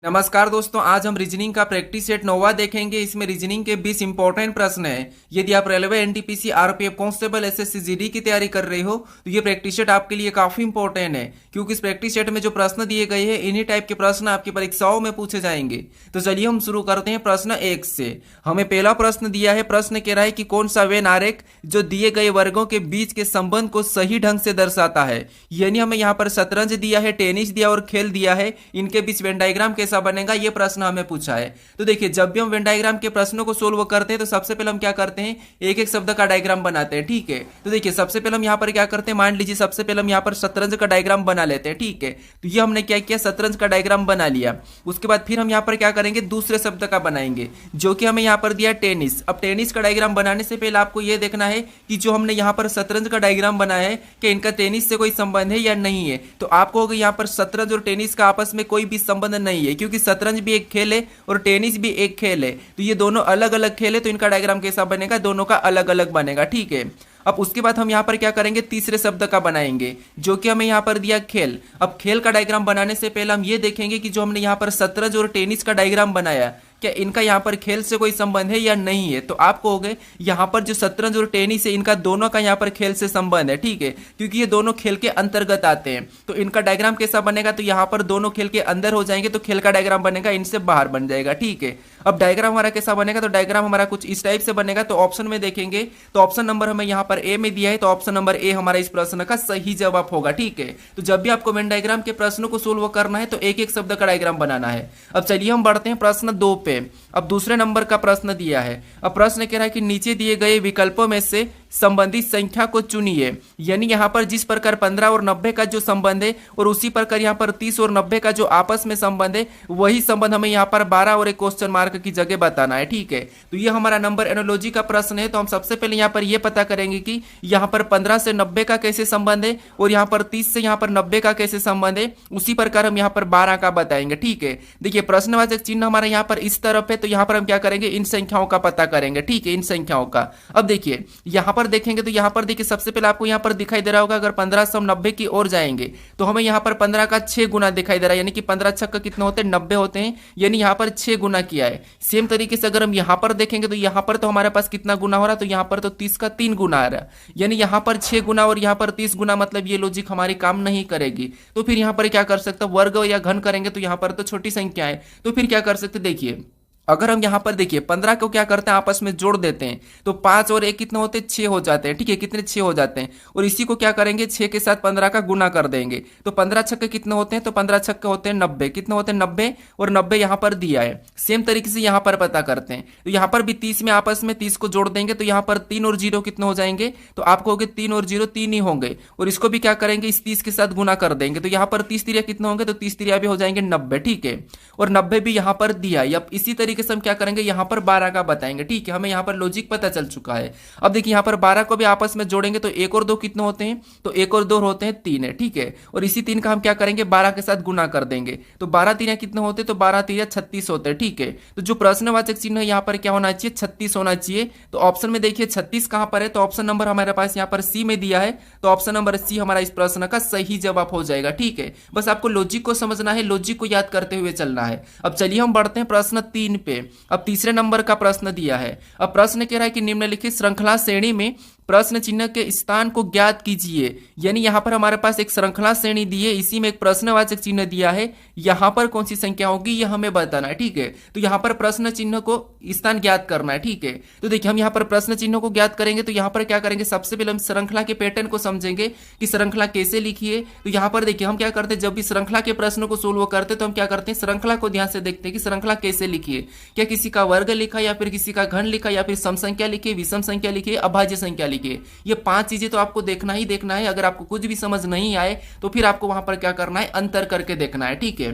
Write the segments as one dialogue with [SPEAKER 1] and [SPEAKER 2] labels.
[SPEAKER 1] नमस्कार दोस्तों, आज हम रीजनिंग का प्रैक्टिस सेट 9वां देखेंगे। इसमें रीजनिंग के 20 इंपॉर्टेंट प्रश्न हैं। यदि आप railway, NTPC, RPF constable, SSC, GD की तैयारी कर रहे हो तो ये प्रैक्टिस सेट आपके लिए काफी इंपॉर्टेंट है, क्योंकि इस प्रैक्टिस सेट में जो प्रश्न दिए गए हैं इन्हीं टाइप के प्रश्न आपकी परीक्षाओं में पूछे जाएंगे। तो चलिए हम शुरू करते हैं प्रश्न 1 से। हमें पहला प्रश्न दिया है। प्रश्न कह रहा है कि कौन सा वेन आरेख जो दिए गए वर्गों के बीच के संबंध को सही ढंग से दर्शाता है। यानी हमें यहाँ पर शतरंज दिया है, टेनिस दिया और खेल दिया है, इनके बीच वेन डायग्राम कैसा बनेगा ये प्रश्न हमें पूछा है। तो देखिए, जब भी हम वेन डायग्राम के प्रश्नों को सोल्व करते हैं तो सबसे पहले हम क्या करते हैं, एक एक शब्द का डायग्राम बनाते हैं। ठीक है, तो देखिए सबसे पहले हम यहाँ पर क्या करते हैं, मान लीजिए सबसे पहले हम यहाँ पर शतरंज का डायग्राम बना लेते हैं। ठीक है, तो ये हमने क्या किया, शतरंज का डायग्राम बना लिया। उसके बाद फिर हम यहाँ पर क्या करेंगे, दूसरे शब्द का बनाएंगे, जो कि हमें यहाँ पर दिया टेनिस। अब टेनिस का डायग्राम बनाने से पहले आपको यह देखना है कि जो हमने यहाँ पर शतरंज का डायग्राम बनाया है कि इनका टेनिस से कोई संबंध है या नहीं है। तो आपको होगा यहाँ पर शतरंज और टेनिस का आपस में कोई भी संबंध नहीं है, क्योंकि शतरंज भी एक खेल है और टेनिस भी एक खेल है। तो ये दोनों अलग अलग खेल है, तो इनका डायग्राम कैसा बनेगा, दोनों का अलग अलग बनेगा। ठीक है, अब उसके बाद हम यहाँ पर क्या करेंगे, तीसरे शब्द का बनाएंगे, जो कि हमें यहाँ पर दिया खेल। अब खेल का डायग्राम बनाने से पहले हम ये देखेंगे कि जो हमने यहाँ पर शतरंज और टेनिस का डायग्राम बनाया, क्या इनका यहाँ पर खेल से कोई संबंध है या नहीं है। तो आपको हो गए यहाँ पर जो शतरंज और टेनिस है इनका दोनों का यहाँ पर खेल से संबंध है। ठीक है, क्योंकि ये दोनों खेल के अंतर्गत आते हैं। तो इनका डायग्राम कैसा बनेगा, तो यहाँ पर दोनों खेल के अंदर हो जाएंगे, तो खेल का डायग्राम बनेगा इनसे बाहर बन जाएगा। ठीक है, अब डायग्राम हमारा कैसा बनेगा, तो डायग्राम हमारा कुछ इस टाइप से बनेगा। तो ऑप्शन में देखेंगे तो ऑप्शन नंबर हमें यहाँ पर ए में दिया है, तो ऑप्शन नंबर ए हमारा इस प्रश्न का सही जवाब होगा। ठीक है, तो जब भी आपको वेन डायग्राम के प्रश्नों को सोल्व करना है तो एक एक शब्द का डायग्राम बनाना है। अब चलिए हम बढ़ते हैं प्रश्न 2 पे। अब दूसरे नंबर का प्रश्न दिया है। अब प्रश्न कह रहा है कि नीचे दिए गए विकल्पों में से संबंधित संख्या को चुनिए। यानी यहाँ पर जिस प्रकार 15 और 90 का जो संबंध है और उसी प्रकार यहाँ पर 30 और 90 का जो आपस में संबंध है, वही संबंध हमें यहाँ पर 12 और एक क्वेश्चन मार्क की जगह बताना है। ठीक है, तो ये हमारा नंबर एनोलॉजी का प्रश्न है। तो हम सबसे पहले यहाँ पर यह पता करेंगे कि यहाँ पर 15 से 90 का कैसे संबंध है और यहाँ पर 30 से यहाँ पर 90 का कैसे संबंध है। उसी प्रकार हम यहाँ पर 12 का बताएंगे। ठीक है, देखिए प्रश्नवाचक चिन्ह हमारा यहाँ पर इस तरफ है, तो यहाँ पर हम क्या करेंगे, इन संख्याओं का पता करेंगे। ठीक है, इन संख्याओं का। अब देखिए यहाँ पर देखेंगे तो यहाँ पर देखिए सबसे पहले आपको यहाँ पर दिखाई दे रहा होगा, अगर 15 से हम 90 की ओर जाएंगे तो हमें यहाँ पर 15 का 6 गुना दिखाई दे रहा है। यानी कि 15 छक्का कितने होते हैं, 90 होते हैं। यानी यहाँ पर 6 गुना किया है। सेम तरीके से अगर हम यहाँ पर देखेंगे तो यहाँ पर तो हमारे पास कितना गुना हो रहा है, तो यहाँ पर तो 30 का 3 गुना आ रहा है। यानी यहाँ पर 6 गुना और यहाँ पर 30 गुना, मतलब ये लॉजिक हमारी काम नहीं करेगी। तो फिर यहाँ पर क्या कर सकते हैं, वर्ग या घन करेंगे तो यहाँ पर तो छोटी संख्या है, तो फिर क्या कर सकते, देखिए अगर हम यहाँ पर देखिए 15 को क्या करते हैं, आपस में जोड़ देते हैं, तो 5 और 1 कितने होते हैं, 6 हो जाते हैं। ठीक है, कितने 6 हो जाते हैं। और इसी को क्या करेंगे, 6 के साथ 15 का गुना कर देंगे, तो 15 छक्के कितने होते हैं, तो 15 छक्के होते हैं 90। कितने होते हैं, 90, और 90 यहाँ पर दिया है। सेम तरीके से यहाँ पर पता करते हैं, तो यहाँ पर भी 30 में आपस में 30 को जोड़ देंगे, तो यहाँ पर 3 और 0 कितने हो जाएंगे, तो आपको हो गए 3 और 0 3 ही होंगे। और इसको भी क्या करेंगे, इस 30 के साथ गुना कर देंगे, तो यहाँ पर 30 तिरिया कितने होंगे, तो 30 तिरिया भी हो जाएंगे 90। ठीक है, और 90 भी यहाँ पर दिया है। अब इसी तरीके से हम क्या करेंगे, यहाँ पर 12 का बताएंगे। ठीक है, हमें यहाँ पर लॉजिक पता चल चुका है। अब देखिए यहाँ पर 12 को भी आपस में जोड़ेंगे तो 1 और 2 कितने होते हैं, तो 1 और 2 होते हैं 3 है। ठीक है, और इसी 3 का हम क्या करेंगे, 12 के साथ गुना कर देंगे, तो 12 3 कितने होते हैं, तो 12 3 36 होते हैं। ठीक है, तो जो प्रश्नवाचक चिन्ह है यहाँ पर क्या होना चाहिए, 36 होना चाहिए। तो ऑप्शन में देखिए 36 कहां पर है, तो ऑप्शन नंबर हमारे पास यहाँ पर सी में दिया है, तो ऑप्शन नंबर सी हमारा इस प्रश्न का सही जवाब हो जाएगा। ठीक है, बस आपको लॉजिक को समझना है, लॉजिक को याद करते हुए चलना है। अब चलिए हम बढ़ते हैं प्रश्न 3 पे। अब तीसरे नंबर का प्रश्न दिया है। अब प्रश्न कह रहा है कि निम्नलिखित श्रृंखला श्रेणी में प्रश्न चिन्ह के स्थान को ज्ञात कीजिए। यानी यहां पर हमारे पास एक श्रृंखला श्रेणी दी है, इसी में एक प्रश्नवाचक चिन्ह दिया है, यहां पर कौन सी संख्या होगी यह हमें बताना है। ठीक है, तो यहां पर प्रश्न चिन्ह को स्थान ज्ञात करना है। ठीक है, तो देखिए हम यहां पर प्रश्न चिन्ह को ज्ञात करेंगे, तो यहां पर क्या करेंगे, सबसे पहले हम श्रृंखला के पैटर्न को समझेंगे कि श्रृंखला कैसे लिखी है। तो यहां पर देखिए हम क्या करते हैं, जब भी श्रृंखला के प्रश्नों को सोल्व करते हैं तो हम क्या करते हैं, श्रृंखला को ध्यान से देखते हैं कि श्रृंखला कैसे लिखी है। क्या किसी का वर्ग लिखा, या फिर किसी का घन लिखा, या फिर सम संख्या लिखी, विषम संख्या लिखी, अभाज्य संख्या लिखी। ये 5 चीजें तो आपको देखना ही देखना है। अगर आपको कुछ भी समझ नहीं आए तो फिर आपको वहां पर क्या करना है, अंतर करके देखना है। ठीक है,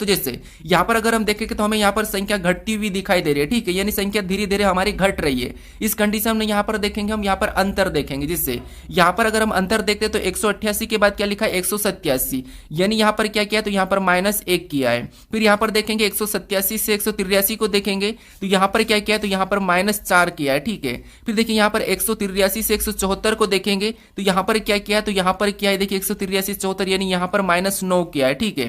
[SPEAKER 1] तो जैसे यहाँ पर अगर हम देखें तो हमें यहाँ पर संख्या घटती हुई दिखाई दे रही है। ठीक है, यानी संख्या धीरे धीरे हमारी घट रही है। इस कंडीशन में यहाँ पर देखेंगे, हम यहाँ पर अंतर देखेंगे। जिससे यहाँ पर अगर हम अंतर देखते हैं तो 188 के बाद क्या लिखा है, 187। यानी यहाँ पर क्या किया, तो यहाँ पर -1 किया है। फिर यहाँ पर देखेंगे 187 से 183 को देखेंगे तो यहाँ पर क्या किया है, तो यहाँ पर -4 किया है। ठीक है, फिर देखिए यहाँ पर 183 से 174 को देखेंगे तो यहाँ पर क्या किया है, तो यहाँ पर क्या है, देखिए 183 74, यानी यहाँ पर -9 किया है। ठीक है,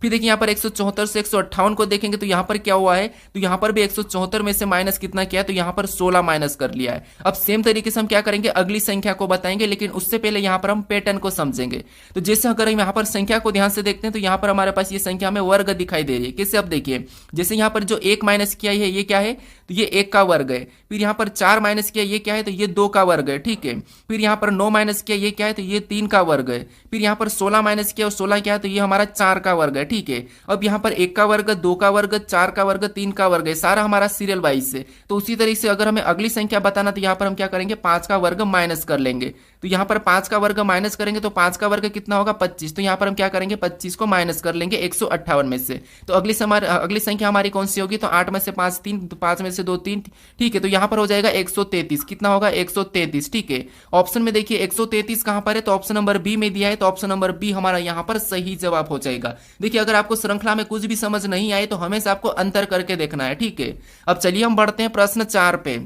[SPEAKER 1] फिर देखिए यहाँ पर 174 से 158 को देखेंगे तो यहाँ पर क्या हुआ है, तो यहाँ पर भी 174 में से माइनस कितना किया है, तो यहाँ पर 16 माइनस कर लिया है। अब सेम तरीके से हम क्या करेंगे, अगली संख्या को बताएंगे, लेकिन उससे पहले यहाँ पर हम पैटर्न को समझेंगे। तो जैसे अगर हम यहाँ पर संख्या को ध्यान से देखते हैं तो यहाँ पर हमारे पास ये संख्या हमें वर्ग दिखाई दे रही है। कैसे, अब देखिए जैसे यहाँ पर जो 1 माइनस किया है ये क्या है, तो ये 1 का वर्ग है। फिर यहाँ पर 4 माइनस किया ये क्या है, तो ये 2 का वर्ग है, ठीक है। फिर यहाँ पर 9 माइनस किया ये क्या है, तो ये 3 का वर्ग है। फिर यहाँ पर 16 माइनस किया और 16 क्या है, तो ये हमारा 4 का वर्ग है, ठीक है। अब यहाँ पर 1 का वर्ग, 2 का वर्ग, 4 का वर्ग, 3 का वर्ग है, सारा हमारा सीरियल वाइज से। तो उसी तरीके से अगर हमें अगली संख्या बताना तो यहाँ पर हम क्या करेंगे, 5 का वर्ग माइनस कर लेंगे। तो यहाँ पर 5 का वर्ग माइनस करेंगे तो 5 का वर्ग कितना होगा, 25। तो यहाँ पर हम क्या करेंगे, 25 को माइनस कर लेंगे 158 में से। तो अगली संख्या हमारी कौन सी होगी, तो 8 में से 5 3, तो 5 में से 2 3, ठीक है। तो यहाँ पर हो जाएगा 133। कितना होगा, 133, ठीक है। ऑप्शन में देखिए 133 कहां पर है, तो ऑप्शन नंबर बी में दिया है, तो ऑप्शन नंबर बी हमारा यहाँ पर सही जवाब हो जाएगा। देखिए अगर आपको श्रृंखला में कुछ भी समझ नहीं आए तो हमेशा आपको अंतर करके देखना है, ठीक है। अब चलिए हम बढ़ते हैं प्रश्न 4 पे।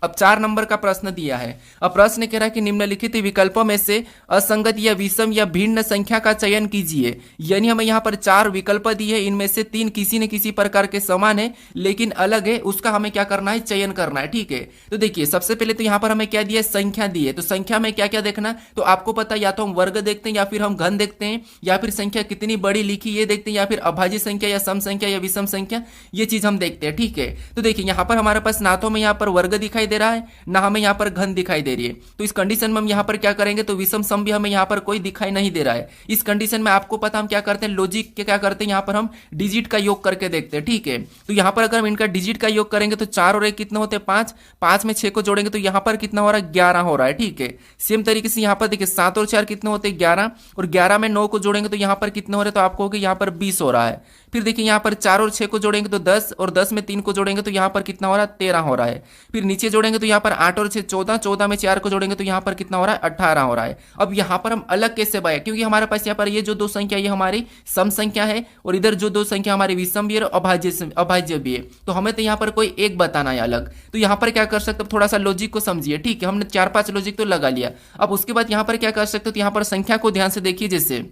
[SPEAKER 1] अब 4 नंबर का प्रश्न दिया है। अब प्रश्न कह रहा है कि निम्नलिखित विकल्पों में से असंगत या विषम या भिन्न संख्या का चयन कीजिए। यानी हमें यहाँ पर 4 विकल्प दिए हैं, इनमें से 3 किसी न किसी प्रकार के समान है लेकिन अलग है, उसका हमें क्या करना है, चयन करना है, ठीक है। तो देखिए सबसे पहले तो यहाँ पर हमें क्या दिया है, संख्या दी है। तो संख्या में क्या क्या देखना, तो आपको पता या तो हम वर्ग देखते हैं या फिर हम घन देखते हैं या फिर संख्या कितनी बड़ी लिखी ये देखते हैं या फिर अभाज्य संख्या या सम संख्या या विषम संख्या, ये चीज हम देखते हैं, ठीक है। तो देखिए यहाँ पर हमारे पास ना तो हमें यहाँ पर वर्ग दिखाई दे रहा है ना हमें यहां पर घन दिखाई दे रही है। तो इस कंडीशन में हम यहां पर क्या करेंगे, तो विषम सम भी हमें यहां पर कोई दिखाई नहीं दे रहा है। इस कंडीशन में आपको पता हम क्या करते हैं, लॉजिक के क्या करते हैं, यहां पर हम डिजिट का योग करके देखते हैं, ठीक है। तो यहां पर अगर हम इनका डिजिट का योग करेंगे तो 4 और 1 कितने होते हैं, 5, 5 में 6 को जोड़ेंगे तो यहां पर कितना हो रहा है, 11 हो रहा है, ठीक है। सेम तरीके से यहां पर देखिए 7 और 4 कितने होते हैं, 11, और 11 में 9 को जोड़ेंगे तो यहां पर कितने हो रहे हैं, तो आपको यहां पर 20 हो रहा है। फिर देखिए यहाँ पर 4 और 6 को जोड़ेंगे तो 10, और 10 में 3 को जोड़ेंगे तो यहाँ पर कितना हो रहा है, 13 हो रहा है। फिर नीचे जोड़ेंगे तो यहाँ पर 8 और 6 14, 14 में 4 को जोड़ेंगे तो यहाँ पर कितना हो रहा है, 18 हो रहा है। अब यहाँ पर हम अलग कैसे पाए, क्योंकि हमारे पास यहाँ पर ये जो 2 संख्या ये हमारी सम संख्या है और इधर जो 2 संख्या हमारी विषम भी है और अभाज्य भी है। तो हमें तो यहाँ पर कोई एक बताना है अलग। तो यहाँ पर क्या कर सकते हो, थोड़ा सा लॉजिक को समझिए, ठीक है। हमने 4-5 लॉजिक तो लगा लिया। अब उसके बाद यहाँ पर क्या कर सकते हो, तो यहाँ पर संख्या को ध्यान से देखिए। जैसे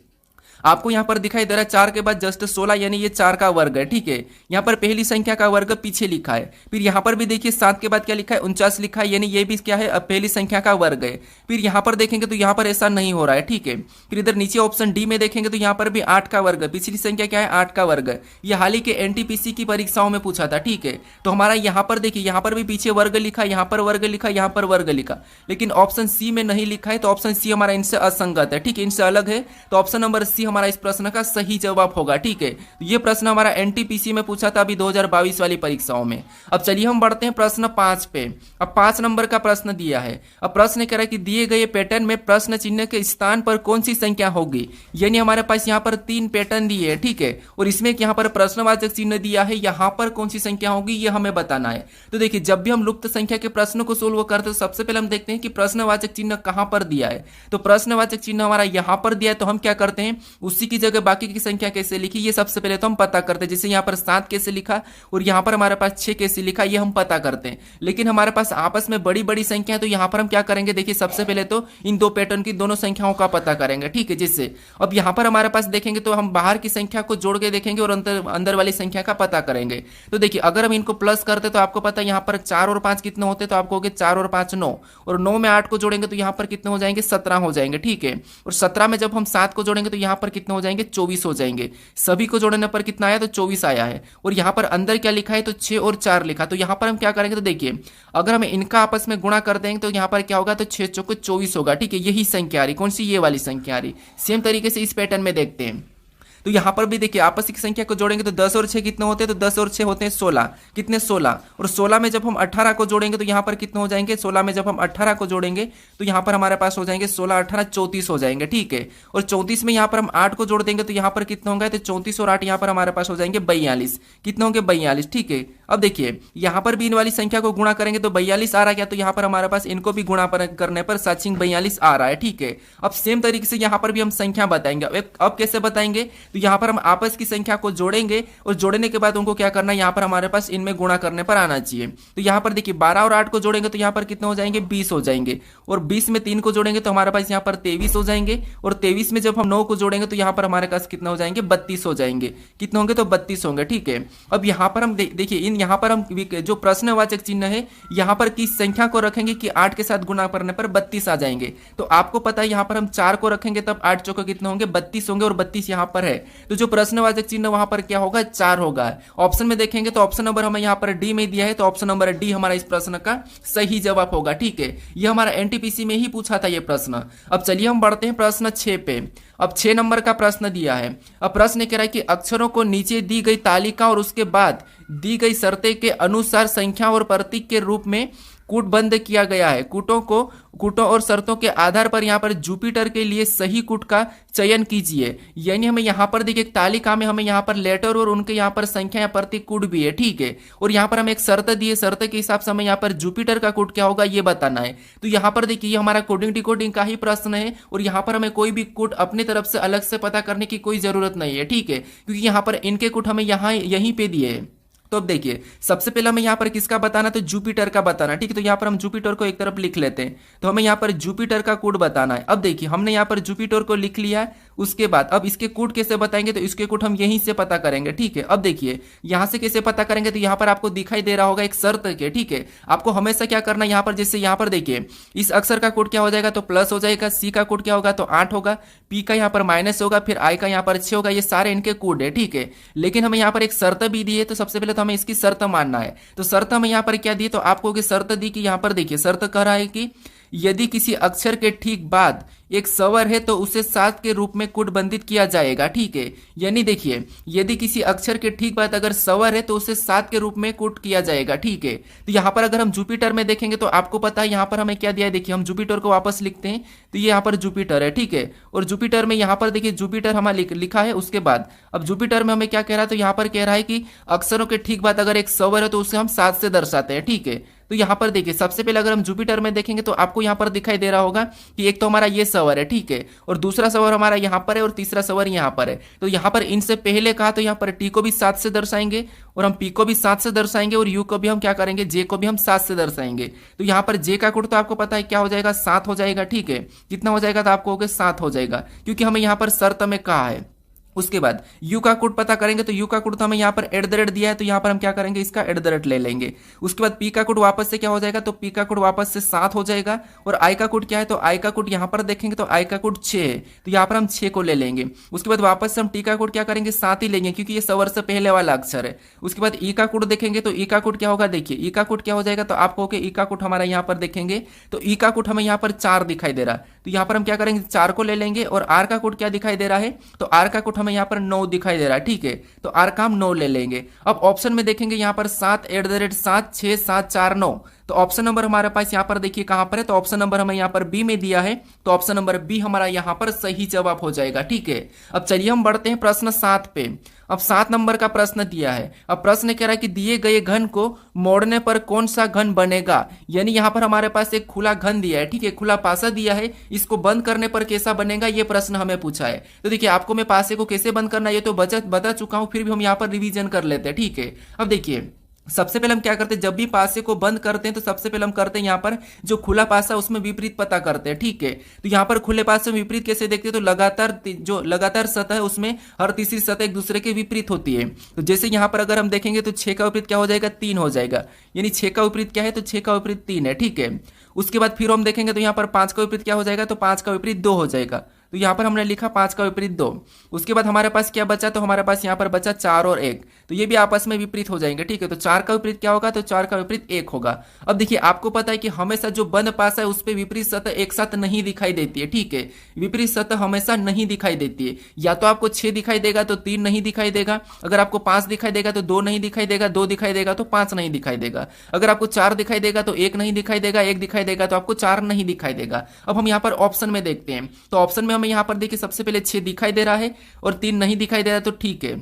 [SPEAKER 1] आपको यहां पर दिखाई दे रहा है 4 के बाद जस्ट 16, यानी ये 4 का वर्ग है, ठीक है। यहां पर पहली संख्या का वर्ग पीछे लिखा है। फिर यहां पर भी देखिए 7 के बाद क्या लिखा है, 49 लिखा है, यानी ये भी क्या है, पहली संख्या का वर्ग है। फिर यहां पर देखेंगे तो यहां पर ऐसा नहीं हो रहा है, ठीक है। फिर इधर नीचे ऑप्शन डी में देखेंगे तो यहां पर भी 8 का वर्ग है, पिछली संख्या क्या है, 8 का वर्ग है। ये हाल ही के एनटीपीसी की परीक्षाओं में पूछा था, ठीक है। तो हमारा यहां पर देखिए यहां पर भी पीछे वर्ग लिखा, यहां पर वर्ग लिखा, यहां पर वर्ग लिखा, लेकिन ऑप्शन सी में नहीं लिखा है। तो ऑप्शन सी हमारा इनसे असंगत है, ठीक है, इनसे अलग है। तो ऑप्शन नंबर सी हमारा इस प्रश्न का सही जवाब होगा, ठीक है। तो ये प्रश्न हमारा एनटीपीसी में पूछा था अभी 2022 वाली परीक्षाओं में। अब चलिए हम बढ़ते हैं प्रश्न 5 पे। अब 5 नंबर का प्रश्न दिया है। अब प्रश्न कह रहा है कि दिए गए पैटर्न में प्रश्न चिन्ह के स्थान पर कौन सी संख्या होगी। यानी हमारे पास यहाँ पर 3 पैटर्न दिए है, ठीक है, और इसमें यहाँ पर प्रश्नवाचक चिन्ह दिया है, यहाँ पर कौन सी संख्या होगी ये हमें बताना है। तो देखिए जब भी हम लुप्त संख्या के प्रश्न को सोल्व करते हैं तो सबसे पहले हम देखते हैं कि प्रश्नवाचक चिन्ह कहां पर दिया है। तो प्रश्नवाचक चिन्ह हमारा यहाँ पर दिया है, तो हम क्या करते हैं, उसी की जगह बाकी की संख्या कैसे लिखी ये सबसे पहले तो हम पता करते हैं। जैसे यहाँ पर 7 कैसे लिखा और यहाँ पर हमारे पास 6 कैसे लिखा, ये हम पता करते हैं। लेकिन हमारे पास आपस में बड़ी बड़ी संख्या है, तो यहाँ पर हम क्या करेंगे, देखिए सबसे पहले तो इन 2 पैटर्न की दोनों संख्याओं का पता करेंगे, ठीक है। जिससे अब यहाँ पर हमारे पास देखेंगे तो हम बाहर की संख्या को जोड़ के देखेंगे और अंदर वाली संख्या का पता करेंगे। तो देखिए अगर हम इनको प्लस करते तो आपको पता है यहाँ पर 4 और 5 कितने होते, तो आपको 4 और 5 9, और 9 में 8 को जोड़ेंगे तो यहाँ पर कितने हो जाएंगे, 17 हो जाएंगे, ठीक है। और 17 में जब हम 7 को जोड़ेंगे तो यहाँ पर कितने हो जाएंगे, 24 हो जाएंगे। सभी को जोड़ने पर कितना आया, तो 24 आया है। और यहाँ पर अंदर क्या लिखा है, तो 6 और 4 लिखा। तो यहाँ पर हम क्या करेंगे, तो देखिए अगर हम इनका आपस में गुणा कर देंगे तो यहाँ पर क्या होगा, तो 6 चौके 24 होगा, ठीक है। यही संख्या आ रही, कौन सी, ये वाली संख्या आ रही। सेम तरीके से इस पैटर्न में देखते हैं। तो यहाँ पर भी देखिए आपस की संख्या को जोड़ेंगे तो 10 और 6 कितने होते हैं, तो 10 और 6 होते हैं 16, कितने 16, और 16 में जब हम 18 को जोड़ेंगे तो यहाँ पर कितने हो जाएंगे, 16 में जब हम 18 को जोड़ेंगे तो यहाँ पर हमारे पास हो जाएंगे 16 18 34 हो जाएंगे, ठीक है। और 34 में यहाँ पर हम 8 को जोड़ देंगे तो यहाँ पर कितने होंगे, तो 34 और 8 यहाँ पर हमारे पास हो जाएंगे 42, कितने होंगे 42, ठीक है। अब देखिए यहाँ पर भी इन वाली संख्या को गुणा करेंगे तो 42 आ रहा है क्या, तो यहाँ पर हमारे पास इनको भी गुणा करने पर 7 42 आ रहा है, ठीक है। अब सेम तरीके से यहाँ पर भी हम संख्या बताएंगे। अब कैसे बताएंगे, तो यहाँ पर हम आपस की संख्या को जोड़ेंगे और जोड़ने के बाद उनको क्या करना है, यहाँ पर हमारे पास इनमें गुणा करने पर आना चाहिए। तो यहाँ पर देखिए 12 और 8 को जोड़ेंगे तो यहाँ पर कितने हो जाएंगे, 20 हो जाएंगे। और 20 में 3 को जोड़ेंगे तो हमारे पास यहाँ पर 23 हो जाएंगे। और 23 में जब हम 9 को जोड़ेंगे तो यहाँ पर हमारे पास कितना हो जाएंगे, 32 हो जाएंगे। कितने होंगे, तो 32 होंगे। ठीक है, अब यहाँ पर हम देखिए इन यहाँ पर हम जो प्रश्नवाचक चिन्ह है यहाँ पर किस संख्या को रखेंगे कि 8 के साथ गुणा करने पर 32 आ जाएंगे। तो आपको पता है यहाँ पर हम 4 को रखेंगे तब 8 चौके कितने होंगे, 32 होंगे। और 32 यहाँ पर है तो जो प्रश्नवाचक चिन्ह वहां पर क्या होगा, 4 होगा। ऑप्शन में देखेंगे तो ऑप्शन नंबर हमें यहाँ पर डी में दिया है, तो ऑप्शन नंबर डी हमारा इस प्रश्न का सही जवाब होगा। ठीक है, ये हमारा एनटीपीसी में ही पूछा था ये प्रश्न। अब चलिए हम बढ़ते हैं प्रश्न 6 पे। अब 6 नंबर का प्रश्न दिया है। अब प्रश्न कह रहा है कि अक्षरों को नीचे दी गई तालिका और उसके बाद दी गई शर्तें के अनुसार संख्या और प्रतीक के रूप में कूटबंद किया गया है। कूटों और शर्तों के आधार पर यहाँ पर जुपिटर के लिए सही कूट का चयन कीजिए। यानी हमें यहाँ पर देखिए तालिका में हमें यहाँ पर लेटर और उनके यहाँ पर संख्या या प्रतीक कूट भी है। ठीक है, और यहाँ पर हमें एक शर्त दी है, शर्त के हिसाब से हमें यहाँ पर जुपिटर का कूट क्या होगा ये बताना है। तो यहाँ पर देखिए ये हमारा कोडिंग डिकोडिंग का ही प्रश्न है और यहाँ पर हमें कोई भी कूट अपनी तरफ से अलग से पता करने की कोई जरूरत नहीं है। ठीक है, क्योंकि यहाँ पर इनके कूट हमें यहाँ यहीं पे दिए है। तो अब देखिए सबसे पहले हमें यहाँ पर किसका बताना, तो जुपिटर का बताना। ठीक है, तो यहाँ पर हम जुपिटर को एक तरफ लिख लेते हैं। तो हमें यहाँ पर जुपिटर का कूट बताना है। अब देखिए हमने यहाँ पर जुपिटर को लिख लिया है। उसके बाद अब इसके कूट कैसे बताएंगे, तो इसके कूट हम यहीं से पता करेंगे। ठीक है, अब देखिए यहाँ से कैसे पता करेंगे, तो यहाँ पर आपको दिखाई दे रहा होगा एक शर्त के। ठीक है, आपको हमेशा क्या करना है, यहाँ पर जैसे यहाँ पर देखिए इस अक्षर का कूट क्या हो जाएगा, तो प्लस हो जाएगा। सी का कूट क्या होगा, तो 8 होगा। पी का यहाँ पर माइनस होगा, फिर आई का यहाँ पर 6 होगा। ये सारे इनके कूट है। ठीक है, लेकिन हमें यहाँ पर एक शर्त भी दी है। तो सबसे पहले तो हमें इसकी शर्त मानना है। तो शर्त हमें यहाँ पर क्या दी, तो आपको शर्त दी कि यहाँ पर देखिए शर्त कह रहा है कि यदि किसी अक्षर के ठीक बाद एक स्वर है तो उसे 7 के रूप में कूटबंधित किया जाएगा। ठीक है, यानी देखिए यदि किसी अक्षर के ठीक बाद अगर स्वर है तो उसे 7 के रूप में कूट किया जाएगा। ठीक है, तो यहाँ पर अगर हम जुपिटर में देखेंगे तो आपको पता है यहाँ पर हमें क्या दिया है। देखिए हम जुपिटर को वापस लिखते हैं तो ये यहाँ पर जुपिटर है। ठीक है, और जुपिटर में यहाँ पर देखिए जुपिटर हमारा लिखा है। उसके बाद अब जुपिटर में हमें क्या कह रहा है, तो यहाँ पर कह रहा है कि अक्षरों के ठीक बाद अगर एक स्वर है तो उसे हम 7 से दर्शाते हैं। ठीक है, तो यहाँ पर देखिए सबसे पहले अगर हम जुपिटर में देखेंगे तो आपको यहाँ पर दिखाई दे रहा होगा कि एक तो हमारा ये स्वर है। ठीक है, और दूसरा स्वर हमारा यहाँ पर है और तीसरा स्वर यहाँ पर है। तो यहाँ पर इनसे पहले कहा तो यहाँ पर टी को भी 7 से दर्शाएंगे और हम पी को भी 7 से दर्शाएंगे और यू को भी हम क्या करेंगे, जे को भी हम 7 से दर्शाएंगे। तो यहाँ पर जे का कूट तो आपको पता है क्या हो जाएगा, 7 हो जाएगा। ठीक है, कितना हो जाएगा, तो आपको हो गया 7 हो जाएगा, क्योंकि हमें यहाँ पर शर्त में कहा है। उसके बाद यू का कोड पता करेंगे तो यू का कोड तो हमें यहाँ पर @ दिया है, तो यहाँ पर हम क्या करेंगे, इसका @ ले लेंगे। उसके बाद पी का कोड वापस से क्या हो जाएगा, तो पी का कोड वापस से 7 हो जाएगा। और आई का कोड क्या है, तो आई का कोड यहाँ पर देखेंगे तो आई का कोड 6 है, तो यहाँ पर हम 6 को ले लेंगे। उसके बाद वापस से हम टी का कोड क्या करेंगे, 7 ही लेंगे, क्योंकि ये स्वर से पहले वाला अक्षर है। उसके बाद ई का कोड देखेंगे तो ई का कोड क्या होगा, देखिए ई का कोड क्या हो जाएगा, तो आप कहोगे ई का कोड हमारा यहाँ पर देखेंगे तो ई का कोड हमें यहाँ पर 4 दिखाई दे रहा है, तो यहाँ पर हम क्या करेंगे, 4 को ले लेंगे। और आर का कोड क्या दिखाई दे रहा है, तो आर का कोड हमें यहाँ पर 9 दिखाई दे रहा है। ठीक है, तो आर का हम 9 ले लेंगे। अब ऑप्शन में देखेंगे यहाँ पर 7 @ 6 7 4 9, तो ऑप्शन नंबर हमारे पास यहाँ पर देखिए कहां पर है, तो ऑप्शन नंबर हमें यहाँ पर बी में दिया है, तो ऑप्शन नंबर बी हमारा यहाँ पर सही जवाब हो जाएगा। ठीक है, अब चलिए हम बढ़ते हैं प्रश्न 7 पे। अब 7 नंबर का प्रश्न दिया है। अब प्रश्न कह रहा है कि दिए गए घन को मोड़ने पर कौन सा घन बनेगा, यानी यहाँ पर हमारे पास एक खुला घन दिया है। ठीक है, खुला पासा दिया है, इसको बंद करने पर कैसा बनेगा, ये प्रश्न हमें पूछा है। तो देखिए आपको मैं पासे को कैसे बंद करना है ये तो बता चुका हूं, फिर भी हम यहाँ पर रिवीजन कर लेते हैं। ठीक है, अब देखिए सबसे पहले हम क्या करते हैं, जब भी पासे को बंद करते हैं तो सबसे पहले हम करते हैं यहाँ पर जो खुला पासा उसमें विपरीत पता करते हैं। ठीक है, तो यहाँ पर खुले पासे में विपरीत कैसे देखते हैं, तो लगातार सतह है उसमें हर तीसरी सतह एक दूसरे के विपरीत होती है। तो जैसे यहाँ पर अगर हम देखेंगे तो 6 का विपरीत क्या हो जाएगा, 3 हो जाएगा, यानी 6 का विपरीत क्या है, तो 6 का विपरीत 3 है। ठीक है, उसके बाद फिर हम देखेंगे तो यहाँ पर 5 का विपरीत क्या हो जाएगा, तो 5 का विपरीत 2 हो जाएगा, तो यहाँ पर हमने लिखा 5 का विपरीत 2। उसके बाद हमारे पास क्या बचा, तो हमारे पास यहाँ पर बचा 4 और 1, तो ये भी आपस में विपरीत हो जाएंगे। ठीक है, तो 4 का विपरीत क्या होगा, तो 4 का विपरीत 1 होगा। अब देखिए आपको पता है कि हमेशा जो बंद पासा है उस पर विपरीत सतह एक साथ नहीं दिखाई देती है। ठीक है, विपरीत सतह हमेशा नहीं दिखाई देती है, या तो आपको 6 दिखाई देगा तो 3 नहीं दिखाई देगा, अगर आपको 5 दिखाई देगा तो 2 नहीं दिखाई देगा, 2 दिखाई देगा तो 5 नहीं दिखाई देगा, अगर आपको 4 दिखाई देगा तो 1 नहीं दिखाई देगा, 1 दिखाई देगा तो आपको 4 नहीं दिखाई देगा। अब हम यहाँ पर ऑप्शन में देखते हैं, तो ऑप्शन में हमें यहाँ पर देखिए सबसे पहले 6 दिखाई दे रहा है और 3 नहीं दिखाई दे रहा है, तो ठीक है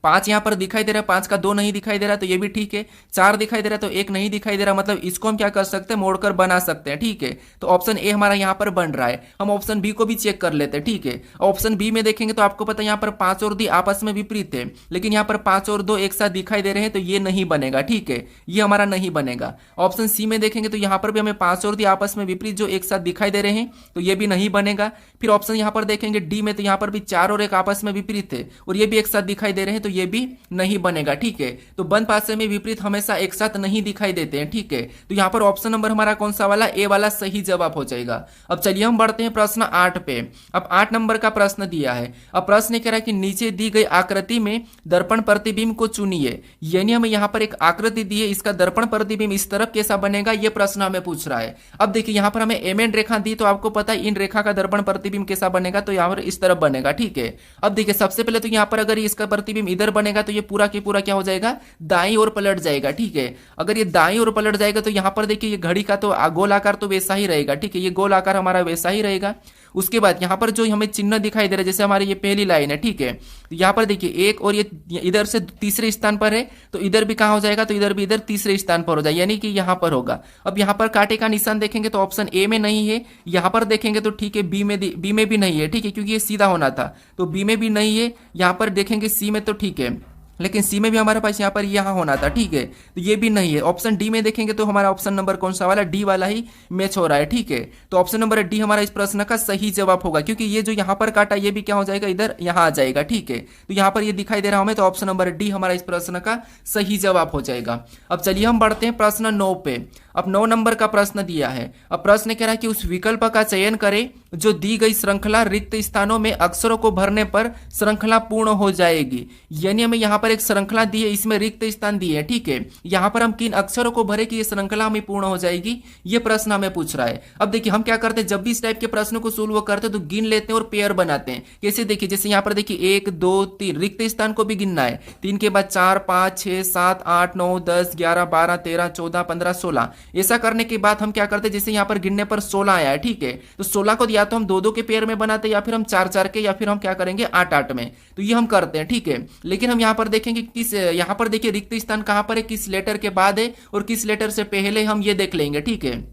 [SPEAKER 1] 5 यहाँ पर दिखाई दे रहा है, 5 का 2 नहीं दिखाई दे रहा तो ये भी ठीक है, 4 दिखाई दे रहा तो 1 नहीं दिखाई दे रहा, मतलब इसको हम क्या कर सकते हैं, मोड़कर बना सकते हैं। ठीक है, तो ऑप्शन ए हमारा यहाँ पर बन रहा है। हम ऑप्शन बी को भी चेक कर लेते हैं। ठीक है, ऑप्शन बी में देखेंगे तो आपको पता है यहाँ पर 5 और 2 आपस में विपरीत है, लेकिन यहाँ पर 5 और 2 एक साथ दिखाई दे रहे हैं तो ये नहीं बनेगा। ठीक है, ये हमारा नहीं बनेगा। ऑप्शन सी में देखेंगे तो यहाँ पर भी हमें 5 और 2 आपस में विपरीत जो एक साथ दिखाई दे रहे हैं तो ये भी नहीं बनेगा। फिर ऑप्शन यहाँ पर देखेंगे डी में, तो यहाँ पर भी 4 और 1 आपस में विपरीत है और ये भी एक साथ दिखाई दे रहे हैं तो ये भी नहीं बनेगा। ठीक है, तो बंद पासे में विपरीत हमेशा एक साथ नहीं दिखाई देते हैं। ठीक है, तो यहाँ पर ऑप्शन नंबर हमारा कौन सा वाला, ए वाला सही जवाब हो जाएगा। अब चलिए हम बढ़ते हैं प्रश्न 8 पे। अब 8 नंबर का प्रश्न दिया है। अब प्रश्न कह रहा है कि नीचे दी गई आकृति में दर्पण प्रतिबिंब को चुनिए, यानी हमें यहाँ पर एक आकृति दी है, इसका दर्पण प्रतिबिंब इस तरफ कैसा बनेगा ये प्रश्न हमें पूछ रहा है। अब देखिए यहाँ पर हमें एम एन रेखा दी तो आपको पता है इन रेखा का दर्पण प्रतिबिंब कैसा बनेगा, तो यहाँ पर इस तरफ बनेगा। ठीक है, अब देखिए सबसे पहले तो यहाँ पर अगर इसका प्रतिबिंब इधर बनेगा तो ये पूरा के पूरा क्या हो जाएगा, दाईं ओर पलट जाएगा। ठीक है, अगर ये दाईं ओर पलट जाएगा तो यहाँ पर देखिए ये घड़ी का तो गोल आकार तो वैसा ही रहेगा। ठीक है, ये गोल आकार हमारा वैसा ही रहेगा। उसके बाद यहाँ पर जो हमें चिन्ह दिखाई दे रहा है, जैसे हमारी ये पहली लाइन है। ठीक है, तो यहाँ पर देखिए एक और ये इधर से तीसरे स्थान पर है तो इधर भी कहाँ हो जाएगा, तो इधर भी इधर तीसरे स्थान पर हो जाएगा, यानी कि यहाँ पर होगा। अब यहाँ पर कांटे का निशान देखेंगे तो ऑप्शन ए में नहीं है, यहाँ पर देखेंगे तो ठीक है बी में भी नहीं है। ठीक है, क्योंकि ये सीधा होना था तो बी में भी नहीं है। यहाँ पर देखेंगे सी में तो ठीक है, लेकिन सी में भी हमारे पास यहाँ पर यहाँ होना था। ठीक है, तो ये भी नहीं है। ऑप्शन डी में देखेंगे तो हमारा ऑप्शन नंबर कौन सा वाला, डी वाला ही मैच हो रहा है। ठीक है, तो ऑप्शन नंबर डी हमारा इस प्रश्न का सही जवाब होगा, क्योंकि ये जो यहाँ पर काटा ये भी क्या हो जाएगा, इधर यहाँ आ जाएगा। ठीक है, तो यहाँ पर ये दिखाई दे रहा हमें, तो ऑप्शन नंबर डी हमारा इस प्रश्न का सही जवाब हो जाएगा। अब चलिए हम बढ़ते हैं प्रश्न 9 पे। अब 9 नंबर का प्रश्न दिया है। अब प्रश्न कह रहा है कि उस विकल्प का चयन करें जो दी गई श्रृंखला रिक्त स्थानों में अक्षरों को भरने पर श्रृंखला पूर्ण हो जाएगी, यानी हमें यहाँ पर एक श्रृंखला दी है, इसमें रिक्त स्थान दिए हैं। ठीक है, यहाँ पर हम किन अक्षरों को भरे कि ये श्रृंखला हमें पूर्ण हो जाएगी, ये प्रश्न हमें पूछ रहा है। अब देखिए हम क्या करते हैं, जब भी इस टाइप के प्रश्न को सोल्व करते हैं तो गिन लेते हैं और पेयर बनाते हैं। कैसे देखिए, जैसे यहाँ पर देखिए 1 2 3 रिक्त स्थान को भी गिनना है, 3 के बाद 4 5 6 7 8 9 10 11 12 13 14 15 16। ऐसा करने के बाद हम क्या करते हैं, जैसे यहाँ पर गिनने पर 16 आया है। ठीक है, तो 16 को या तो हम 2 2 के पेयर में बनाते हैं या फिर हम 4 4 के, या फिर हम क्या करेंगे 8 8 में, तो ये हम करते हैं। ठीक है, लेकिन हम यहाँ पर देखेंगे किस, यहाँ पर देखिए रिक्त स्थान कहाँ पर है, किस लेटर के बाद है और किस लेटर से पहले, हम ये देख लेंगे। ठीक है,